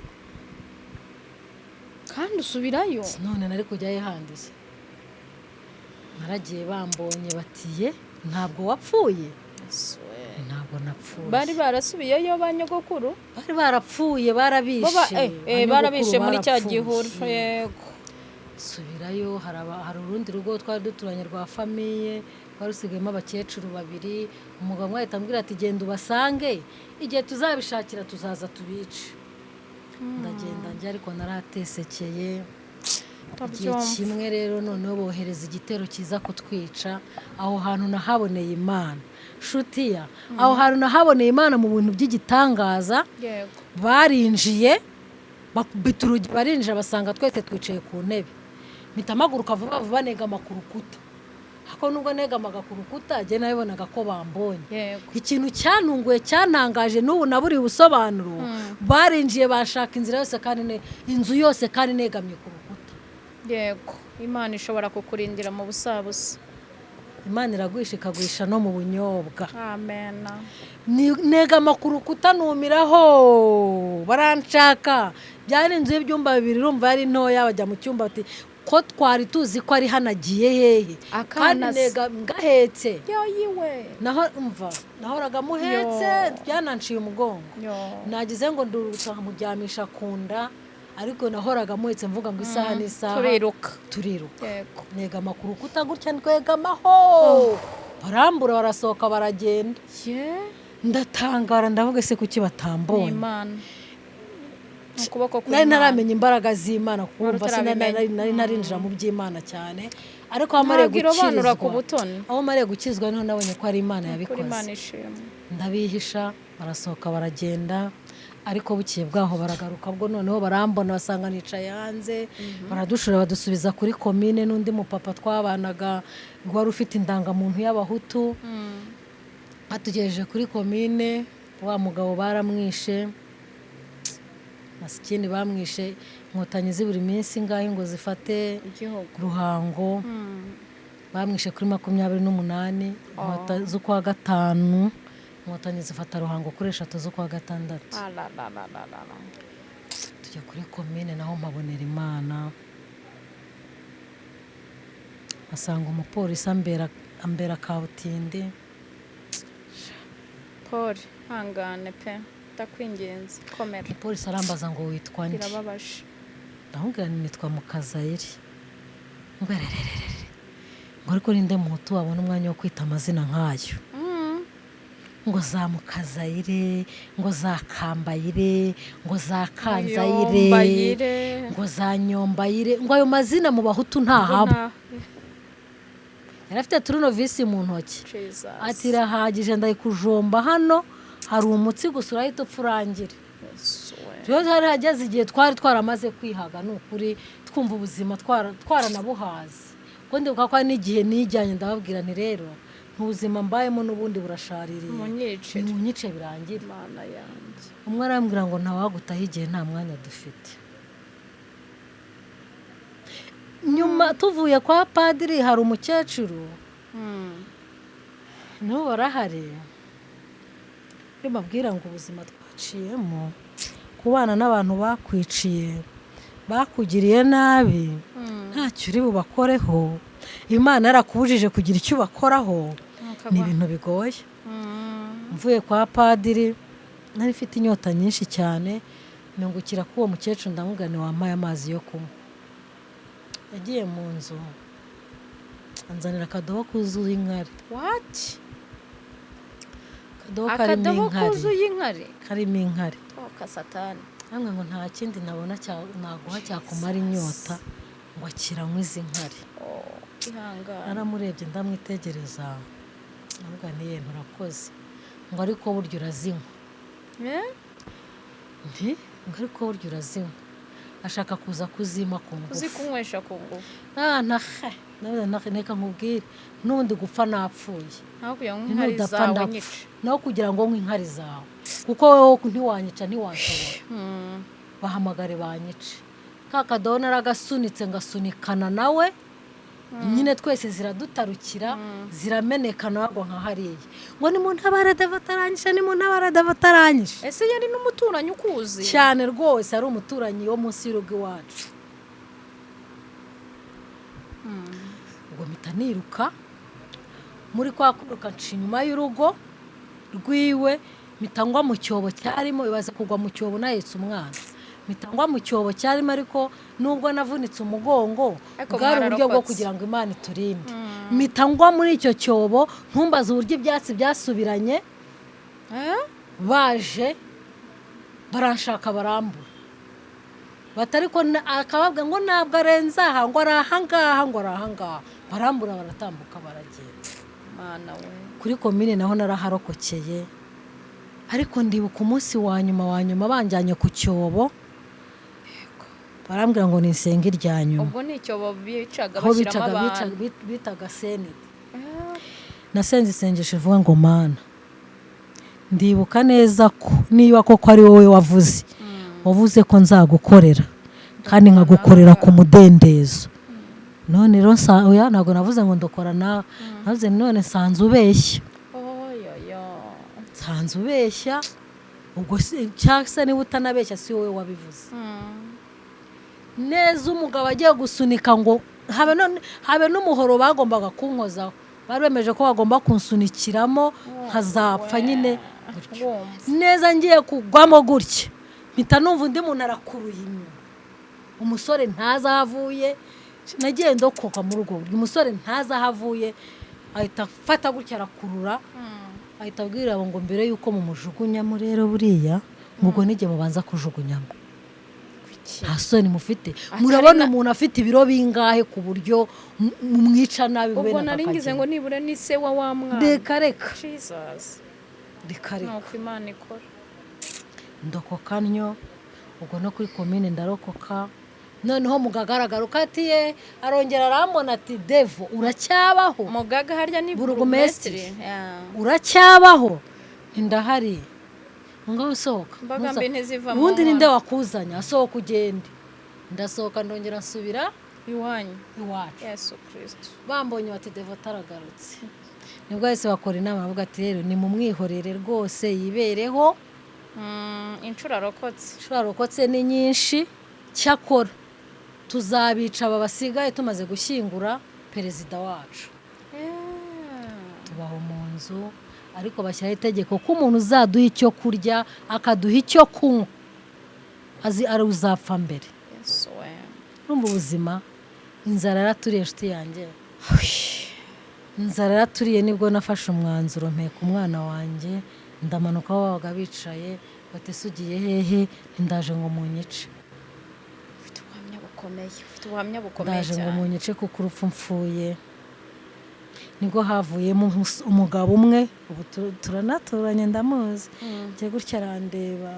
kandi usubirayo none nari kujyayo handize naragiye bambonye batiye ntabwo wapfuye ntabwo napfuye bari barasubiyeyo ba nyogokuru bari barapfuye barabishe muri cya gihuru yego subirayo hari urundi rugo twari duturanye rwa famiye twarusigayemo abakecuru 2 umugabo umwe ahita ambwira ati genda ubasange igihe tuzabishakira tuzaza tubice ndagenda njye ariko naratesekeye igihe kimwe rero noneho bohereza igitero kiza kutwica aho hantu nahaboneye Imana shutiya aho hantu nahaboneye Imana mu bintu by'igitangaza barinjiye biturugi barinjira basanga twese twicaye ku ntebe mitamaguruka vuba negama ku rukuta hako nubwo negamaga ku rukuta je nabibonaga ko bambonye ikintu cyantunguye cyantangaje n'ubu naburi ubusobanuro barinjiye bashaka inzira yose kandi inzu yose kandi negamye ku rukuta yego Imana ishobora kukurindira mu busabusa Imana iragwisha ikagwisha no mu bunyobwa amen negama ku rukuta numiraho baranshaka byari inzu y'ibyumba 2 urumva yari ntoya bajya mu cyumba ati ko twari tuzi ko ari hanagiye hehe kandi ngahetse yiwe naho umva nahoraga muhetse byananciye umugongo nagize ngo nduruka muryamisha kunda ariko nahoraga muhetse mvuga ngo isaha n'isaha turiruka negama ku rukuta gutya ndwegamaho barambura barasohoka baragenda ndatangara ndavuga se kuki batambonye nari naramenya imbaraga z'Imana kumva nari narinjira mu by'Imana cyane ariko aho mariye gukizwa niho nabonye ko ari Imana yabikoze ndabihisha barasohoka baragenda ariko bukiye bwaho baragaruka bwo noneho barambona basanga nicaye hanze baradushura badusubiza kuri komine n'undi mupapa twabanaga wari ufite indangamuntu y'abahutu atugejeje kuri komine wa mugabo baramwishe masikini bamwishe inkotanyi ziburi minsi ngahe ngo zifate Ruhango bamwishe kuri 28 z'ukwa 5 inkotanyi zifata Ruhango kuri 3 z'ukwa 6 tujya kuri komine naho mpabonera Imana asanga umupolisi ambera kabutinde Paul hangane pe takwingenzi komera polisi arambaza ngo witwa nde birababaje ndahungira nitwa Mukazayire ngwerererere ngo ariko ninde muhutu wabona umwanya wo kwita amazina nkayo ngo za Mukazayire ngo za Kambayire ngo za Kanzayire ngo za Nyombayire ngo ayo mazina mu bahutu ntahaba yarafite turunovisi mu ntoki ati rahagije ndayikujomba hano hari umutsi gusa urahita upfurangira rero hari hageze igihe twari twaramaze kwihaga n'ukuri twumva ubuzima twaranabuhaze ngo ndibuka ko n'igihe nijyanye ndababwira nti rero ntubuzima mbayemo n'ubundi burashaririye munyice birangira Imana yanjye umwe arambwira ngo ntawagutaho igihe nta mwanya dufite nyuma tuvuye kwa padiri hari umukecuru n'ubu barahari bimabwira ngo ubuzima twaciyemo kubana n'abantu bakwiciye bakugiriye nabi ntacyo uri bubakoreho Imana yarakubujije kugira icyo ubakoraho ni ibintu bigoye mvuye kwa padiri nari mfite inyota nyinshi cyane nungukira k'uwo mukecuru ndamugane wampaye amazi yo kunywa yagiye mu nzu anzanira akadobo kuzuye inkari akadobo kuzuye inkari karimo inkari kasatani namwe ngo nta kindi nabona naguha cyakumara inyota ngo akiranywe izi nkari naramurebye ndamwitegereza nubwo niye nturakoze ngo ariko buryo urazinywa ngo ariko buryo urazinywa ashaka kuza kuzima ku ngufu kuzikunywesha ku ngufu neka nkubwire n'ubundi gupfa napfuye naho kugira ngo inkari zawe nyice naho kugira ngo nk'inkari zawe kuko wowe ntiwanyica ntiwanshobora bahamagare banyice ka kadobo naragasunitse ngasunikana nawe nyine twese ziradutarukira zirameneka ntabwo nka hariya ngo ni mu ntabara davataranyisha ni mu ntabara davataranyisha ese yari n'umuturanyi ukuzi cyane rwose ari umuturanyi wo munsi y'urugo iwacu ubwo mpita niruka muri kwa kwiruka nca inyuma y'urugo rwiwe mpita ngwa mu cyobo cyarimo ibaze kugwa mu cyobo nahetse umwana mpita ngwa mu cyobo cyarimo ariko nubwo navunitse umugongo bwari uburyo bwo kugira ngo Imana iturinde mpita ngwa muri icyo cyobo ntumbaze uburyo ibyatsi byasubiranye baje baranshaka barambura batari ko akababwa ngo ntabwo arenze aha ngo ari ahangaha ngo ari ahangaha barambura baratambuka baragenda Mana we kuri komine naho naraharokokeye ariko ndibuka umunsi wa nyuma banjyanye ku cyobo barambwira ngo nisenge irya nyuma ubwo ni icyobo bicaga bashyiramo abantu bitaga senete nasenze isengesho ivuga ngo Mana ndibuka neza ko niba koko ari wowe wavuze ko nzagukorera kandi nkagukorera ku mudendezo none rero ntabwo navuze ngo ndokora nawe navuze none nsanze ubeshya ubwo cyangwa se niba utanabeshya si wowe wabivuze neza umugabo agiye gusunika ngo habe n'umuhoro bagombaga kunkozaho bari bemeje ko bagomba kunsunikiramo nkazapfa nyine neza ngiye kugwamo gutya mpita numva undi muntu arakuruye inyuma umusore ntazi aho avuye nagiye ndokoka muri urwo buryo umusore ntazi aho avuye ahita afata gutya arakurura ahita abwira ngo mbere y'uko mumujugunyamo rero buriya ngo nige mubanza kujugunyamo nta soni mufite murabona umuntu afite ibiro bingahe ku buryo mumwica nabi ubwo naringize ngo nibure ni se wa mwana reka Jesus reka nuko Imana ikora ndokoka nnyo ubwo no kuri komine ndarokoka noneho mugagaragara ukatiye arongera arambona ati Devo uracyabaho mugaga harya ni burugumesitiri uracyabaho ndahari ngaho usohoka mbagambe ntizivamo ubundi ninde wakuzanya asohoka ugende ndasohoka ndongera nsubira iwanyu iwacu Yesu Kristo bambonye bati Devo taragarutse nibwo wese bakora inama bavuga ati rero ni mu mwihorere rwose yibereho inshuro arokotse ni nyinshi cyakora tuzabica aba basigaye tumaze gushyingura perezida wacu tubaho mu nzu ariko bashyiraho itegeko ko umuntu uzaduha icyo kurya akaduha icyo kunywa azi ari uzapfa mbere urumva ubuzima inzara yaraturiye inshuti yanjye inzara yaraturiye nibwo nafashe umwanzuro mpeka umwana wanjye ndamanuka aho babaga bicaye batese ugiye hehe ndaje ngo munyice ufite ubuhamya bukomeye ndaje ngo munyice kuko urupfu mfuye nibwo havuyemo umugabo umwe ubu turanaturanye ndamuzi njye gutya arandeba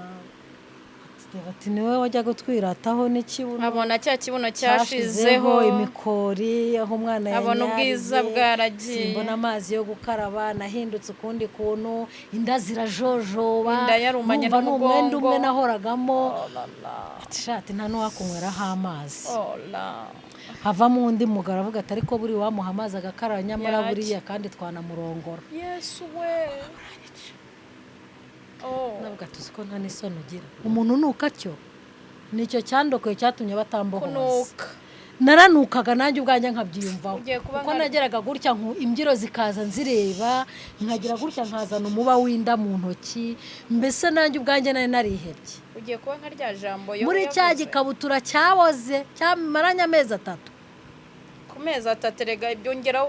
ati niwe wajya gutwirataho n'ikibuno abona cya kibuno cyashizeho imikori aho umwana yanyariye abona ubwiza bwaragiye simbona amazi yo gukaraba nahindutse ukundi kuntu inda zirajojoba inda yarumanye n'umwenda umwe nahoragamo ati nta n'uwakunyweraho amazi havamo undi mugabo avuga ati ariko buri wamuha amazi agakaraba nyamara buriya kandi twanamurongora Yesu we navuga tuzi ko nta n'isoni ugira umuntu nuka cyo nicyo cyandokoye cyatumye batambohoza naranukaga nanjye ubwanjye nkabyiyumvaho kuko nageraga gutya imbyiro zikaza nzireba nkagira gutya nkazana umuba w'inda mu ntoki mbese nanjye ubwanjye nari narihebye ugiye kuba nka rya jambo muri cya gikabutura cyaboze cyamaranye amezi 3 ku mezi 3 rega byongeraho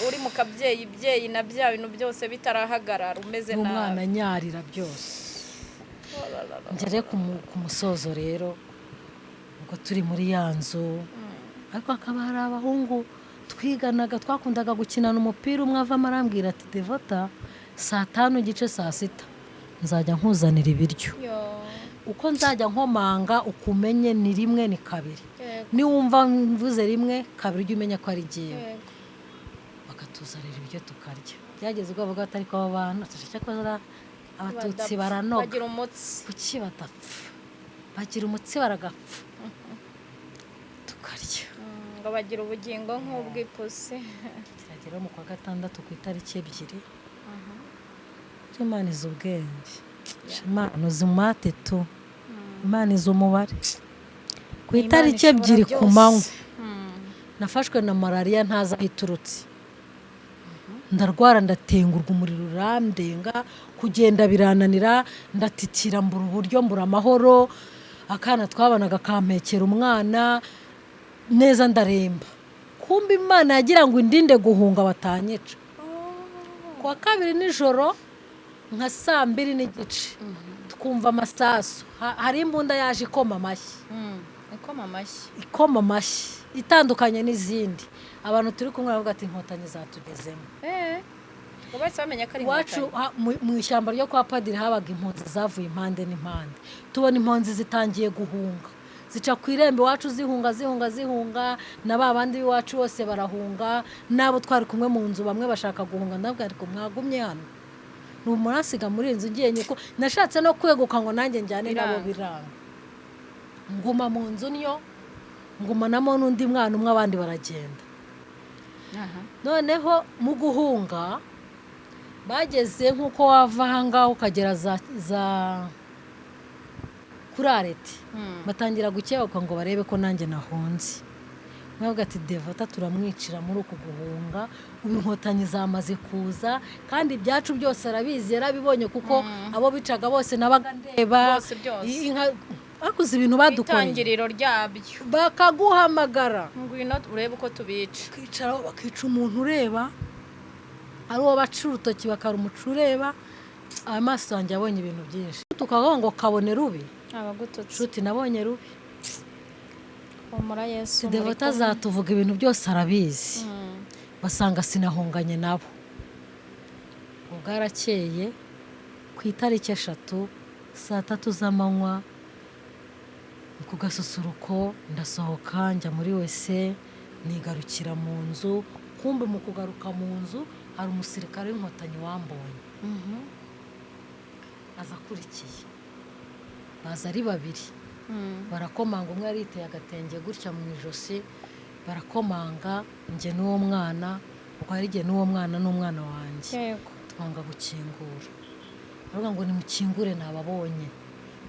uri mu kabyeyi na bya bintu byose bitarahagarara umeze nabi umwana nyarira byose ngere ku musozo rero ubwo turi muri ya nzu ariko akaba hari abahungu twiganaga twakundaga gukinana umupira umwe ava marambwira ati Devota 5:30 saa 6 nzajya nkuzanira ibiryo uko nzajya nkomanga ukumenye ni rimwe ni kabiri Yego. niwumva mvuze rimwe kabiri ujye umenya ko ari jyewe Yego. bakatuzanira ibyo tukarya byageze ubwo bavuga ati ariko aba bantu cyakora abatutsi baranoga bagira umutsi kuki badapfa bagira umutsi baragapfa tukarya ngo bagira ubugingo nk'ubw'ipusi kiragera mu kwa gatandatu ku itariki 2 Imana izi ubwenge Imana uzi umate tu Imana izi umubare ku itariki 2 ku manywa nafashwe na malaria ntaza iturutse ndarwara ndatengurwa umuriro urandenga kugenda birananira ndatitira mbura uburyo mbura amahoro akana twabanaga kampekera umwana neza ndaremba kumbe Imana yagira ngo indinde guhunga batanyica kwa kabiri nijoro nka 2:30 twumva amasasu hari imbunda yaje ikoma amashyi itandukanye n'izindi abantu turi kumwe bavuga ati inkotanyi zatugezemo bose bamenya ko ari iwacu mu ishyamba ryo kwa padiri habaga impunzi zavuye impande n'impande tubona impunzi zitangiye guhunga zica ku irembo iwacu zihunga na ba bandi b'iwacu bose barahunga n'abo twari kumwe mu nzu bamwe bashaka guhunga ndabwo ariko mwagumye hano n'umurasiga muri inzu ngiye ko nashatse no kweguka ngo nanjye njyane nabo biranga nguma mu nzu niyo ngumanamo n'undi mwana umwe abandi baragenda noneho mu guhunga bageze nk'uko wava ahangaha ukagera za kuri areti batangira gukebuka ngo barebe ko nanjye nahunze mwavuga ati Devota turamwicira muri uku guhunga ubu inkotanyi zamaze kuza kandi ibyacu byose arabizi yarabibonye kuko abo bicaga bose nabaga ndeba bakuze ibintu badukoreye itangiriro ryabyo bakaguhamagara ngwino urebe uko tubica kwicara bakica umuntu ureba ari uwo baca urutoki bakarumuca ureba amaso yanjye abonye ibintu byinshi tukavuga ngo kabone rubi abagututsi nshuti nabonye rubi humura Yesu Devota azatuvuga ibintu byose arabizi basanga sinahunganye nabo ubwarakeye ku itariki 3 3:00 z'amanywa ku gasusuruko ndasohoka njya muri wese nigarukira mu nzu kumbe mu kugaruka mu nzu hari umusirikare w'inkotanyi wambonye aza akurikiye baza ari babiri barakomanga umwe yariteye agatenge gutya mu ijosi barakomanga njye n'uwo mwana kuko hari igihe n'uwo mwana n'umwana wanjye twanga gukingura baravuga ngo nimukingure nababonye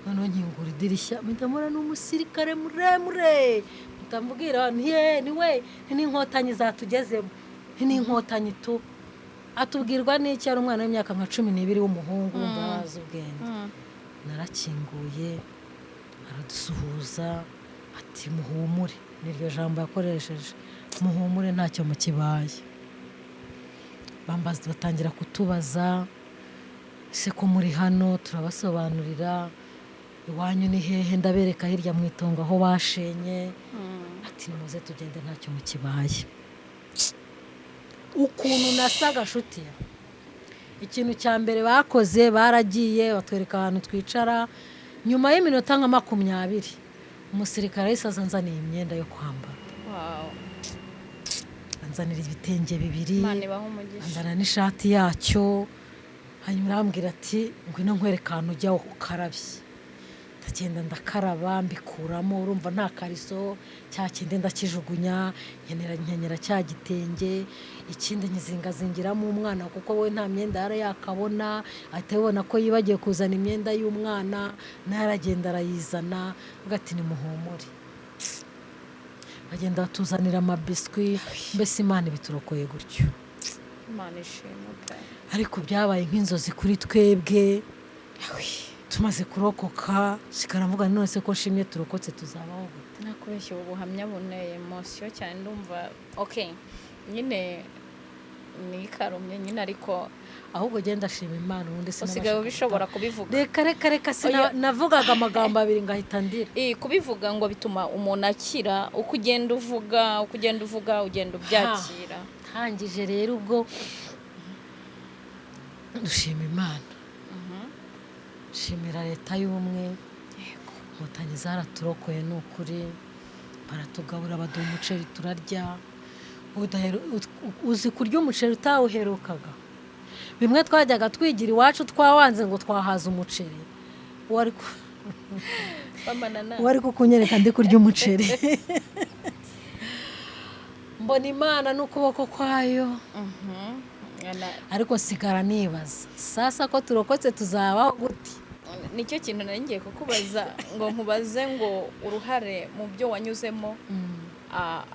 noneho nkingura idirishya mpita n'umusirikare muremure ndamubwira ni we n'inkotanyi zatugezemo n'inkotanyi tu atubwirwa n'iki ari umwana w'imyaka nka 12 w'umuhungu mbaza ubwenge narakinguye aradusuhuza ati muhumure niryo jambo yakoresheje muhumure ntacyo mukibaye bambaza batangira kutubaza se ko muri hano turabasobanurira iwanyu ni hehe ndabereka hirya mu itongo aho bashenye ati nimuze tugende ntacyo mukibaye ukuntu nasaga shuti ikintu cya mbere bakoze baragiye batwereka ahantu twicara nyuma y'iminota nka 20 umusirikare yahise azanzaniye imyenda yo kwambara anzanira ibitenge 2 anzanira n'ishati yacyo hanyuma arambwira ati ngwino nkwereka ahantu ujya ukarabye ndagenda ndakaraba mbikuramo urumva nta kariso cya kindi ndakijugunya nkenera cya gitenge ikindi nkizingazingiramo umwana kuko we nta myenda yari yakabona ahita abona ko yibagiye kuzana imyenda y'umwana naragenda arayizana ugati ni muhumure bagenda batuzanira amabiswi mbese Imana biturokoye gutyo Imana ishimwe ariko byabaye nk'inzozi kuri twebwe tumaze kurokoka sikaravuga none se ko nshimye turokotse tuzabaho gute nakubeshye ubu buhamya buneye emotion cyane ndumva nyine ni karumye nyine ariko ahubwo genda shima Imana ubundi usigaye bishobora kubivuga reka navugaga amagambo abiri ngahita ndira kubivuga ngo bituma umuntu akira uko ugenda uvuga ugenda ubyakira hangije rero ubwo dushima Imana shimira leta y'ubumwe inkotanyi zaraturokoye ni ukuri, baratugabura baduha umuceri turarya. Uzi kurya umuceri utawuherukaga, bimwe twajyaga twigira iwacu twawanze ngo twahaza umuceri, wari kukunyereka ndi kurya umuceri. Mbona Imana n'ukuboko kwayo. Ariko sigara nibaza sasa ko turokotse tuzabaho gute. Nicyo kintu nari ngiye kukubaza ngo nkubaze ngo uruhare mu byo wanyuzemo,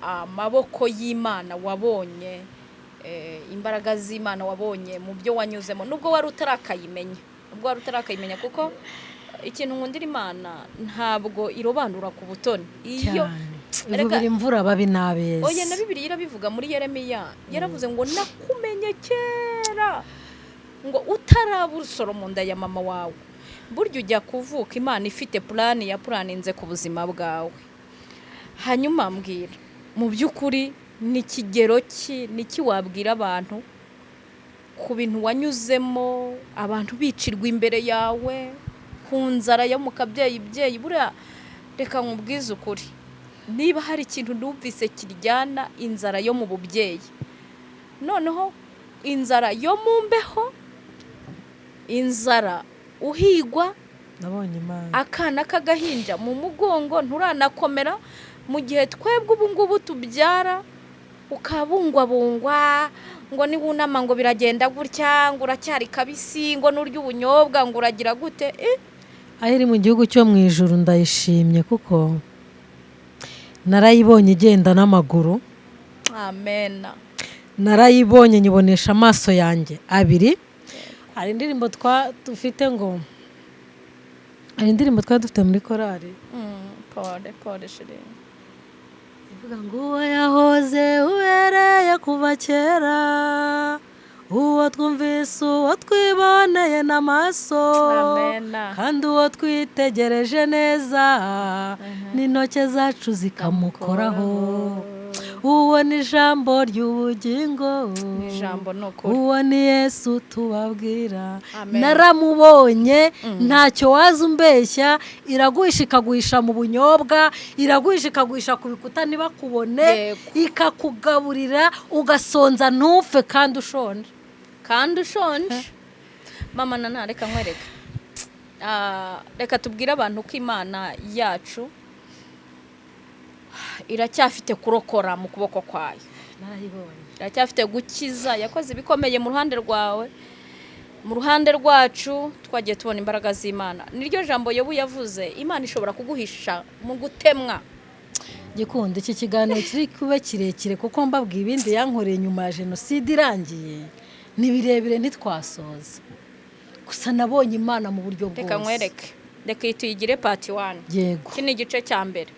amaboko y'Imana wabonye, imbaraga z'Imana wabonye mu byo wanyuzemo, nubwo wari utarakayimenya kuko ikintu nkundira Imana ntabwo irobanura ku butoni. Iyo Ivubira imvura babi nabeza. Oya na Bibiliya irabivuga muri Yeremiya, yaravuze ngo nakumenye kera ngo utarabura usoro mu nda ya mama wawe. Burya ujya kuvuka Imana ifite plan yapuraninze ku buzima bwawe. Hanyuma mbwira mu by'ukuri ni kigero ki niki wabwira abantu ku bintu wanyuzemo, abantu bicirwa imbere yawe, ku nzara yo mu kabyeyi buriya reka nkubwize ukuri, niba hari ikintu numvise kiryana inzara yo mu bubyeyi, noneho inzara yo mu mbeho, inzara uhigwa, nabonye Imana akana k'agahinja mu mugongo nturanakomera, mu gihe twebwe ubu ngubu tubyara ukabungwabungwa ngo niwunama ngo biragenda gutya, ngo uracyari kabisi, ngo n'urya ubunyobwa ngo uragira gute. aho iri mu gihugu cyo mu ijuru ndayishimye kuko narayibonye igenda n'amaguru. Amen. Narayibonye nyibonesha amaso yanjye abiri. Hari indirimbo dufite ngo, hari indirimbo dufite muri korali Pole shiri, ivuga ngo uwo yahoze ubereye kuva kera, uwo twumvise, uwo twiboneye n'amaso, kandi uwo twitegereje neza n'intoke zacu zikamukoraho. Uwo ni ijambo ry'ubugingo, uwo ni Yesu tubabwira. Naramubonye, ntacyo waza umbeshya, iraguhisha ikaguhisha mu bunyobwa, iraguhisha ikaguhisha ku bikuta ntibakubone, ikakugaburira ugasonza ntupfe kandi ushonje. Mama Nana, reka nkwereka, reka tubwire abantu ko Imana yacu iracyafite kurokora mu kuboko kwayo. Iracyafite gukiza, yakoze ibikomeye mu ruhande rwawe, mu ruhande rwacu twagiye tubona imbaraga z'Imana. Niryo jambo Yobu yavuze, Imana ishobora kuguhisha mu gutemwa. Gikunda iki kiganiro kiri kube kirekire kuko mbabwiye ibindi yankoreye nyuma ya jenoside irangiye ni birebire ntitwasoza. Gusa nabonye Imana mu buryo bwose. Reka nkwereke, reka tuyigire part 1. Yego. Iki ni igice cya mbere.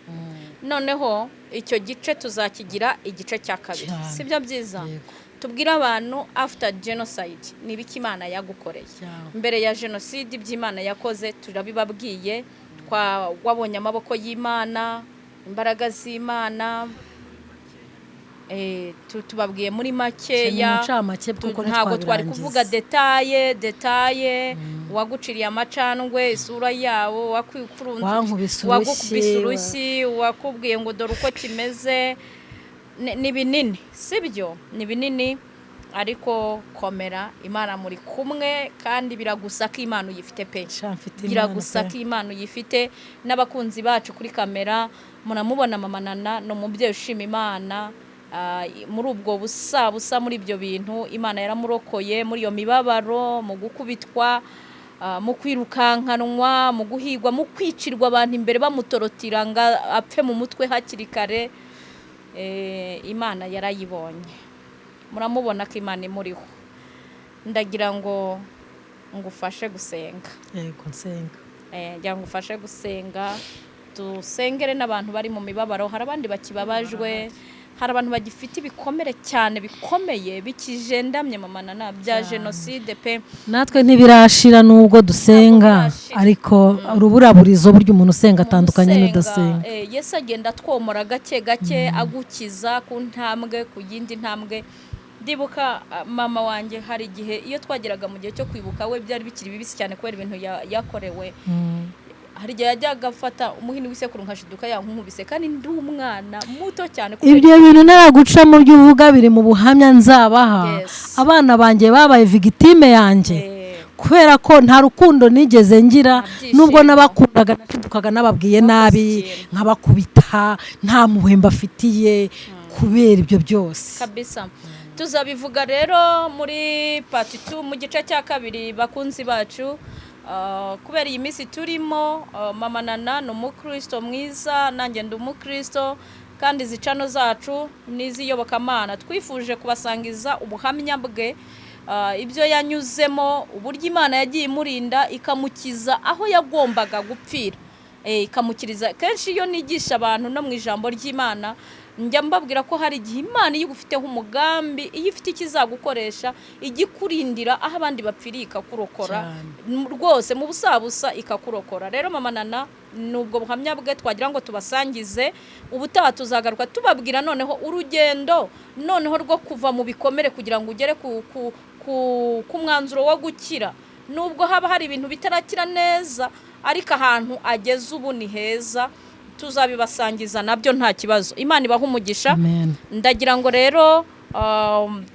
Noneho icyo gice tuzakigira igice cya kabiri. Sibyo byiza? Tubwira abantu after genocide ni biki Imana yagukoreye. Mbere ya jenoside iby'Imana yakoze turabibabwiye, wabonye amaboko y'Imana, imbaraga z'Imana, tubabwiye muri makeya, ntabwo twari kuvuga detaye. Waguciriye amacandwe, isura yawo, wagukubise urushyi, wakubwiye ngo dore uko kimeze. Ni binini, sibyo? Ni binini, ariko komera, Imana muri kumwe, kandi biragusa ko Imana uyifite pe. Biragusa ko Imana uyifite. N'abakunzi bacu kuri kamera muramubona Mama Nana, no mubyeyi ushima Imana. Muri ubwo busa muri ibyo bintu Imana yaramurokoye, muri iyo mibabaro, mu gukubitwa, mu kwirukankanwa, mu guhigwa, mu kwicirwa abantu imbere bamutorotira ngo apfe mu mutwe hakiri kare. Imana yarayibonye, muramubona ko Imana imuriho. Ndagira ngo ngufashe gusenga. Yego nsenga. Njya ngufashe gusenga, dusengere n'abantu bari mu mibabaro. Hari abandi bakibabajwe, hari abantu bagifite ibikomere cyane bikomeye bikijendamye Mama Nana bya jenoside pe. Natwe ntibirashira nubwo dusenga, ariko uruburaburizo buryo umuntu usenga atandukanye n'udasenga. Yesu agenda twomora gake gake, agukiza ku ntambwe ku yindi ntambwe. Ndibuka mama wanjye hari igihe iyo twageraga mu gihe cyo kwibuka we byari bikiri bibisi cyane kubera ibintu yakorewe. hari igihe yajyaga afata umuhini w'isekuru nkashiduka yankubise kandi ndi umwana muto cyane. Ibyo bintu naraguca mu byo uvuga biri mu buhamya nzabaha. Yes. Abana banjye babaye victime yanjye kubera ko nta rukundo nigeze ngira, nubwo nabakundaga nashidukaga nababwiye nabi nkabakubita, nta muhemba afitiye kubera ibyo byose kabisa. Tuzabivuga rero muri part 2 mu gice cya kabiri bakunzi bacu. Kubera iyi minsi turimo, Mama Nana ni umukristo mwiza, nanjye ndi umukristo, kandi zicano zacu n'iziyobokamana twifuje kubasangiza ubuhamya bwe, ibyo yanyuzemo, uburyo Imana yagiye imurinda ikamukiza aho yagombaga gupfira, ikamukiriza. Kenshi iyo nigisha abantu no mu ijambo ry'Imana njya mbabwira ko hari igihe Imana iyo ugufiteho umugambi, iyo ifite ikizagukoresha igikurindira aho abandi bapfiriye ikakurokora rwose mu busabusa ikakurokora. Rero Mama Nana nubwo buhamya bwe twagira ngo tubasangize, ubutaha tuzagaruka tubabwira noneho urugendo noneho rwo kuva mu bikomere kugira ngo ugere ku mwanzuro wo gukira. Nubwo haba hari ibintu bitarakira neza, ariko ahantu ageze ubu ni heza, tuzabibasangiza nabyo nta kibazo. Imana ibaha umugisha. Ndagira ngo rero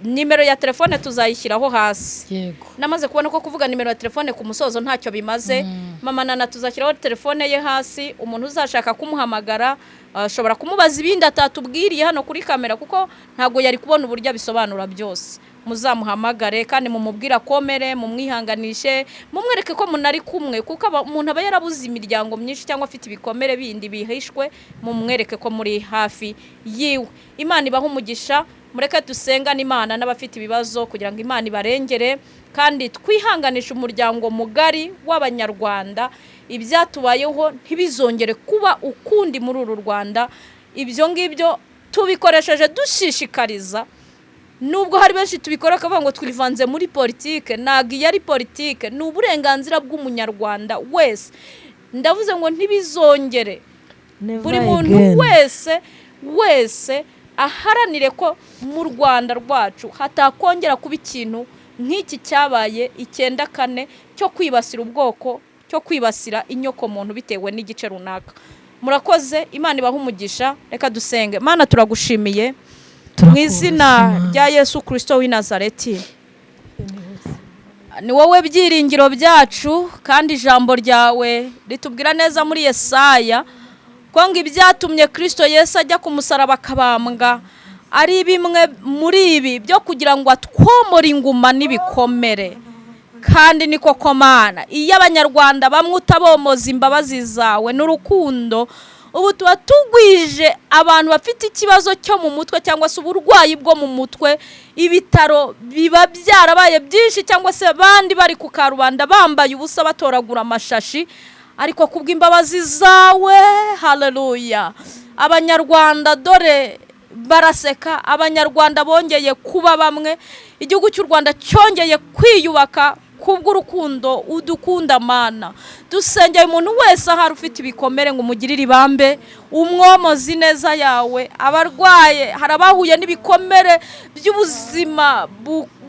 nimero ya telefone tuzayishyiraho hasi. Yego. Namaze kubona ko kuvuga nimero ya telefone ku musozo ntacyo bimaze. Mama Nana tuzashyiraho telefone ye hasi, umuntu uzashaka kumuhamagara ashobora kumubaza ibindi atatubwiriye hano kuri kamera, kuko ntago yari kubona uburyo bisobanura byose. Muzamuhamagare kandi mumubwira komere, mumwihanganishe, mumwereke ko munari kumwe, kuko umuntu aba yarabuze imiryango myinshi cyangwa afite ibikomere bindi bihishwe, mumwereke ko muri hafi yiwe. Imana ibaha umugisha. Mureke dusengane Imana n'abafite ibibazo kugira ngo Imana ibarengere, kandi twihanganisha umuryango mugari w'Abanyarwanda. Ibyatubayeho ntibizongere kuba ukundi muri uru Rwanda. Ibyo ngibyo tubikoresheje dushishikariza, nubwo hari benshi tubikora akavuga ngo twivanze muri politike. Ntabwo iyo ari politike, ni uburenganzira bw'umunyarwanda wese. Ndavuze ngo ntibizongere. Buri muntu wese aharanire ko mu Rwanda rwacu hatakongera kuba ikintu nk'iki cyabaye 94 cyo kwibasira ubwoko, cyo kwibasira inyoko muntu bitewe n'igice runaka. Murakoze. Imana ibaha umugisha. Reka dusenge. Mana turagushimiye mu izina rya Yesu Kristo w'i Nazareti. Ni wowe byiringiro byacu, kandi ijambo ryawe ritubwira neza muri Yesaya ko ngo ibyatumye Kristo Yesu ajya ku musaraba akabambwa ari bimwe muri ibi byo kugira ngo atwomore inguma n'ibikomere. Kandi niko Mana, iyo Abanyarwanda bamwe utabomoza imbabazi zawe n'urukundo, ubu tuba tugwije abantu bafite ikibazo cyo mu mutwe cyangwa se uburwayi bwo mu mutwe. Ibitaro biba byarabaye byinshi, cyangwa se abandi bari ku karubanda bambaye ubusa batoragura amashashi, ariko kubw'imbabazi zawe, haleluya, Abanyarwanda dore baraseka. Abanyarwanda bongeye kuba bamwe, igihugu cy'u Rwanda cyongeye kwiyubaka kubw'urukundo udukunda Mana. Dusengeye umuntu wese ahari ufite ibikomere ngo umugirire ibambe, umwomozi neza yawe. Abarwaye, hari abahuye n'ibikomere by'ubuzima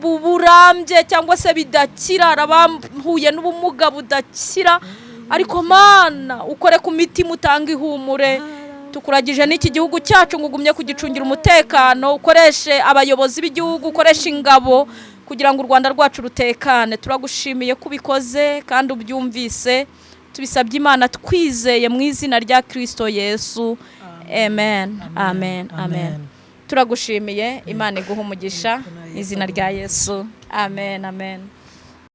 burambye cyangwa se bidakira, hari abahuye n'ubumuga budakira, ariko Mana ukore ku mitima, utanga ihumure. Tukuragije n'iki gihugu cyacu ngo ugumye kugicungira umutekano, ukoreshe abayobozi b'igihugu, ukoreshe ingabo kugira ngo u Rwanda rwacu rutekane. Turagushimiye kubikoze kandi ubyumvise. Tubisabye Imana twizeye mu izina rya Kristo Yesu. Amen. Amen. Amen. Turagushimiye. Imana iguha umugisha mu izina rya Yesu. Amen. Amen.